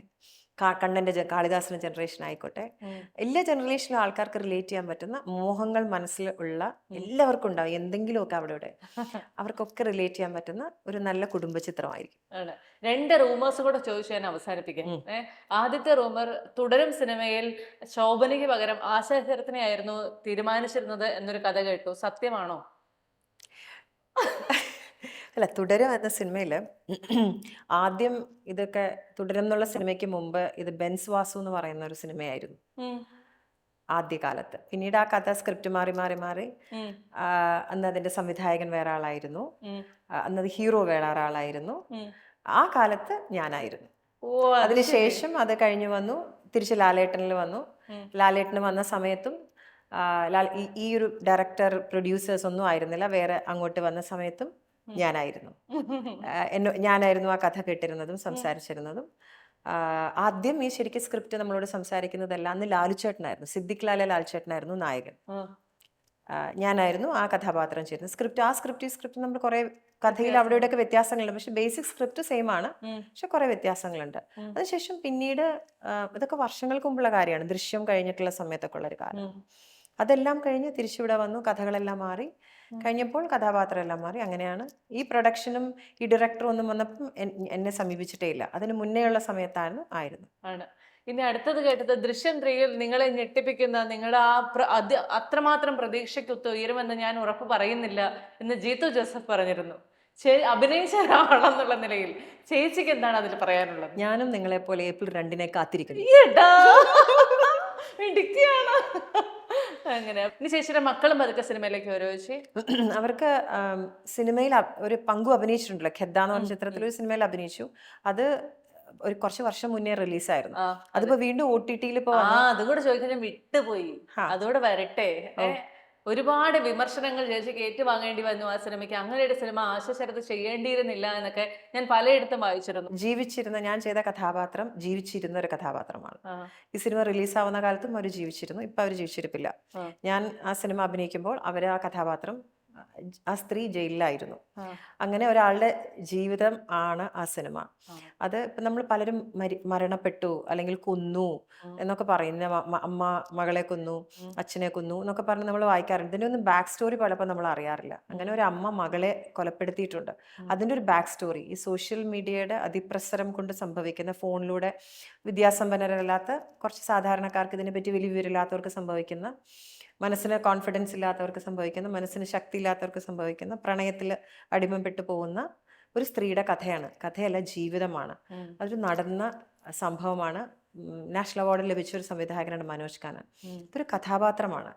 കണ്ണന്റെ കാളിദാസന്റെ ജനറേഷൻ ആയിക്കോട്ടെ, എല്ലാ ജനറേഷനിലും ആൾക്കാർക്ക് റിലേറ്റ് ചെയ്യാൻ പറ്റുന്ന മോഹങ്ങൾ മനസ്സിൽ ഉള്ള എല്ലാവർക്കും ഉണ്ടാവും എന്തെങ്കിലുമൊക്കെ അവിടെ. അവർക്കൊക്കെ റിലേറ്റ് ചെയ്യാൻ പറ്റുന്ന ഒരു നല്ല കുടുംബ ചിത്രമായിരിക്കും. 2 റൂമേഴ്സ് കൂടെ ചോദിച്ചു ഞാൻ അവസാനിപ്പിക്കാം. ആദ്യത്തെ റൂമർ, തുടരും സിനിമയിൽ ശോഭനയ്ക്ക് പകരം ആശാ ശരത്തിനെ ആയിരുന്നു തീരുമാനിച്ചിരുന്നത് എന്നൊരു കഥ കേട്ടു. സത്യമാണോ? അല്ല, തുടരും എന്ന സിനിമയിൽ ആദ്യം ഇതൊക്കെ തുടരും എന്നുള്ള സിനിമയ്ക്ക് മുമ്പ് ഇത് ബെൻസ് വാസു എന്ന് പറയുന്ന ഒരു സിനിമയായിരുന്നു ആദ്യകാലത്ത്. പിന്നീട് ആ കഥ സ്ക്രിപ്റ്റ് മാറി അന്ന് അതിന്റെ സംവിധായകൻ വേറെ ആളായിരുന്നു, അന്നത് ഹീറോ വേറെ ആളായിരുന്നു. ആ കാലത്ത് ഞാനായിരുന്നു. അതിനുശേഷം അത് കഴിഞ്ഞു വന്നു, തിരിച്ച് ലാലേട്ടനിൽ വന്നു. ലാലേട്ടന് വന്ന സമയത്തും ഈ ഒരു ഡയറക്ടർ പ്രൊഡ്യൂസേഴ്സ് ഒന്നും ആയിരുന്നില്ല, വേറെ അങ്ങോട്ട് വന്ന സമയത്തും ഞാനായിരുന്നു ആ കഥ കേട്ടിരുന്നതും സംസാരിച്ചിരുന്നതും. ആദ്യം ഈ ശരിക്കും സ്ക്രിപ്റ്റ് നമ്മളോട് സംസാരിക്കുന്നതെല്ലാം അന്ന് ലാലുചേട്ടനായിരുന്നു, സിദ്ദിഖ് ലാലുചേട്ടനായിരുന്നു നായകൻ. ഞാനായിരുന്നു ആ കഥാപാത്രം ചെയ്യുന്നത്. ആ സ്ക്രിപ്റ്റ് നമ്മൾ കുറെ കഥയിൽ അവിടെ ഇവിടെയൊക്കെ വ്യത്യാസങ്ങളുണ്ട്, പക്ഷെ ബേസിക് സ്ക്രിപ്റ്റ് സെയിം ആണ്, പക്ഷെ കുറെ വ്യത്യാസങ്ങളുണ്ട്. അതിനുശേഷം പിന്നീട് ഇതൊക്കെ വർഷങ്ങൾക്ക് മുമ്പുള്ള കാര്യമാണ്, ദൃശ്യം കഴിഞ്ഞിട്ടുള്ള സമയത്തൊക്കെ ഉള്ളൊരു കാര്യം. അതെല്ലാം കഴിഞ്ഞ് തിരിച്ചിവിടെ വന്നു, കഥകളെല്ലാം മാറി കഴിഞ്ഞപ്പോൾ കഥാപാത്രം എല്ലാം മാറി. അങ്ങനെയാണ് ഈ പ്രൊഡക്ഷനും ഈ ഡയറക്ടറും ഒന്നും വന്നപ്പം എന്നെ സമീപിച്ചിട്ടേ ഇല്ല. അതിന് മുന്നേ ഉള്ള സമയത്തായിരുന്നു ആയിരുന്നു. ഇനി അടുത്തത് കേട്ടത്, ദൃശ്യം 3-യിൽ നിങ്ങളെ ഞെട്ടിപ്പിക്കുന്ന, നിങ്ങളുടെ അത്രമാത്രം പ്രതീക്ഷയ്ക്കൊത്ത് ഉയരുമെന്ന് ഞാൻ ഉറപ്പ് പറയുന്നില്ല എന്ന് ജീത്തു ജോസഫ് പറഞ്ഞിരുന്നു. അഭിനയിച്ച ഒരാളെന്നുള്ള നിലയിൽ ചേച്ചിക്ക് എന്താണ് അതിൽ പറയാനുള്ളത്? ഞാനും നിങ്ങളെ പോലെ ഏപ്രിൽ 2 കാത്തിരിക്കുന്നു. അങ്ങനെ ഇനി ചേച്ചിയുടെ മക്കളും അതൊക്കെ സിനിമയിലേക്ക് വരുമോ ചേച്ചി? അവർക്ക് സിനിമയിൽ ഒരു പങ്കു അഭിനയിച്ചിട്ടുണ്ടല്ലോ, ഖെദ്ദ എന്ന് പറഞ്ഞ ചിത്രത്തിൽ ഒരു സിനിമയിൽ അഭിനയിച്ചു. അത് ഒരു കുറച്ച് വർഷം മുന്നേ റിലീസായിരുന്നു. അതിപ്പോ വീണ്ടും OTT-യിൽ അതുകൂടെ ചോദിക്കാൻ വിട്ടുപോയി, അതുകൂടെ വരട്ടെ. ഒരുപാട് വിമർശനങ്ങൾ ചേച്ചിക്ക് ഏറ്റുവാങ്ങേണ്ടി വന്നു ആ സിനിമയ്ക്ക്. അങ്ങനെ ഒരു സിനിമ ആശ ശരത് ചെയ്യേണ്ടിയിരുന്നില്ല എന്നൊക്കെ ഞാൻ പലയിടത്തും വായിച്ചിരുന്നു. ഞാൻ ചെയ്ത കഥാപാത്രം ജീവിച്ചിരുന്ന ഒരു കഥാപാത്രമാണ്. ആ, ഈ സിനിമ റിലീസാവുന്ന കാലത്തും അവർ ജീവിച്ചിരുന്നു. ഇപ്പം അവർ ജീവിച്ചിരിപ്പില്ല. ആ. ഞാൻ ആ സിനിമ അഭിനയിക്കുമ്പോൾ ആ കഥാപാത്രം, ആ സ്ത്രീ ജയിലിലായിരുന്നു. ആ. അങ്ങനെ ഒരാളുടെ ജീവിതം ആണ് ആ സിനിമ. ആ. അത് ഇപ്പം നമ്മൾ പലരും മരണപ്പെട്ടു അല്ലെങ്കിൽ കൊന്നു എന്നൊക്കെ പറയുന്ന അമ്മ മകളെ കൊന്നു, അച്ഛനെ കൊന്നു എന്നൊക്കെ പറഞ്ഞ് നമ്മൾ വായിക്കാറുണ്ട്. ഇതിൻ്റെ ഒന്നും ബാക്ക് സ്റ്റോറി പലപ്പോൾ നമ്മൾ അറിയാറില്ല. അങ്ങനെ ഒരു അമ്മ മകളെ കൊലപ്പെടുത്തിയിട്ടുണ്ട്. അതിൻ്റെ ഒരു ബാക്ക് സ്റ്റോറി ഈ സോഷ്യൽ മീഡിയയുടെ അതിപ്രസരം കൊണ്ട് സംഭവിക്കുന്ന, ഫോണിലൂടെ വിദ്യാസമ്പന്നരല്ലാത്ത കുറച്ച് സാധാരണക്കാർക്ക് ഇതിനെപ്പറ്റി വലിയ വിവരമില്ലാത്തവർക്ക് സംഭവിക്കുന്ന, മനസ്സിന് കോൺഫിഡൻസ് ഇല്ലാത്തവർക്ക് സംഭവിക്കുന്ന, മനസ്സിന് ശക്തി ഇല്ലാത്തവർക്ക് സംഭവിക്കുന്ന, പ്രണയത്തിൽ അടിമപ്പെട്ടു പോകുന്ന ഒരു സ്ത്രീയുടെ കഥയല്ല, ജീവിതമാണ്. അതൊരു നടന്ന സംഭവമാണ്. നാഷണൽ അവാർഡ് ലഭിച്ച ഒരു സംവിധായകനാണ് മനോജ് ഖാന. ഇതൊരു കഥാപാത്രമാണ്.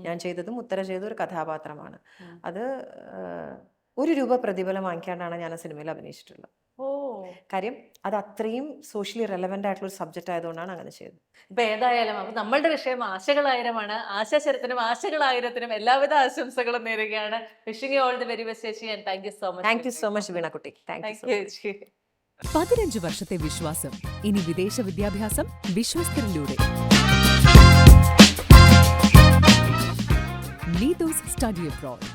ഞാൻ ചെയ്തതും ഉത്തര ചെയ്തതും ഒരു കഥാപാത്രമാണ്. അത് ₹1 പ്രതിഫലം വാങ്ങിക്കാണ്ടാണ് ഞാൻ ആ സിനിമയിൽ അഭിനയിച്ചിട്ടുള്ളത്. ഓ, കാര്യം അത് അത്രയും സോഷ്യലി റെലവെന്റ് ആയിട്ടുള്ള ഒരു സബ്ജക്റ്റ് ആയതുകൊണ്ടാണ് അങ്ങനെ ചെയ്തത്. ഇപ്പൊ ഏതായാലും അപ്പൊ നമ്മളുടെ വിഷയം ആശകളായിരമാണ്. ആശാശരത്തിനും ആശകളായിരത്തിനും എല്ലാവിധ ആശംസകളും നേരുകയാണ്. Wishing you all the very best ചേച്ചി, and thank you so much. Thank you so much വീണക്കുട്ടി. Thank you. ചേച്ചി. 15 വർഷത്തെ വിശ്വാസം. ഇനി വിദേശ വിദ്യാഭ്യാസം വിശ്വസ്തരിലൂടെ. Neethu's study abroad.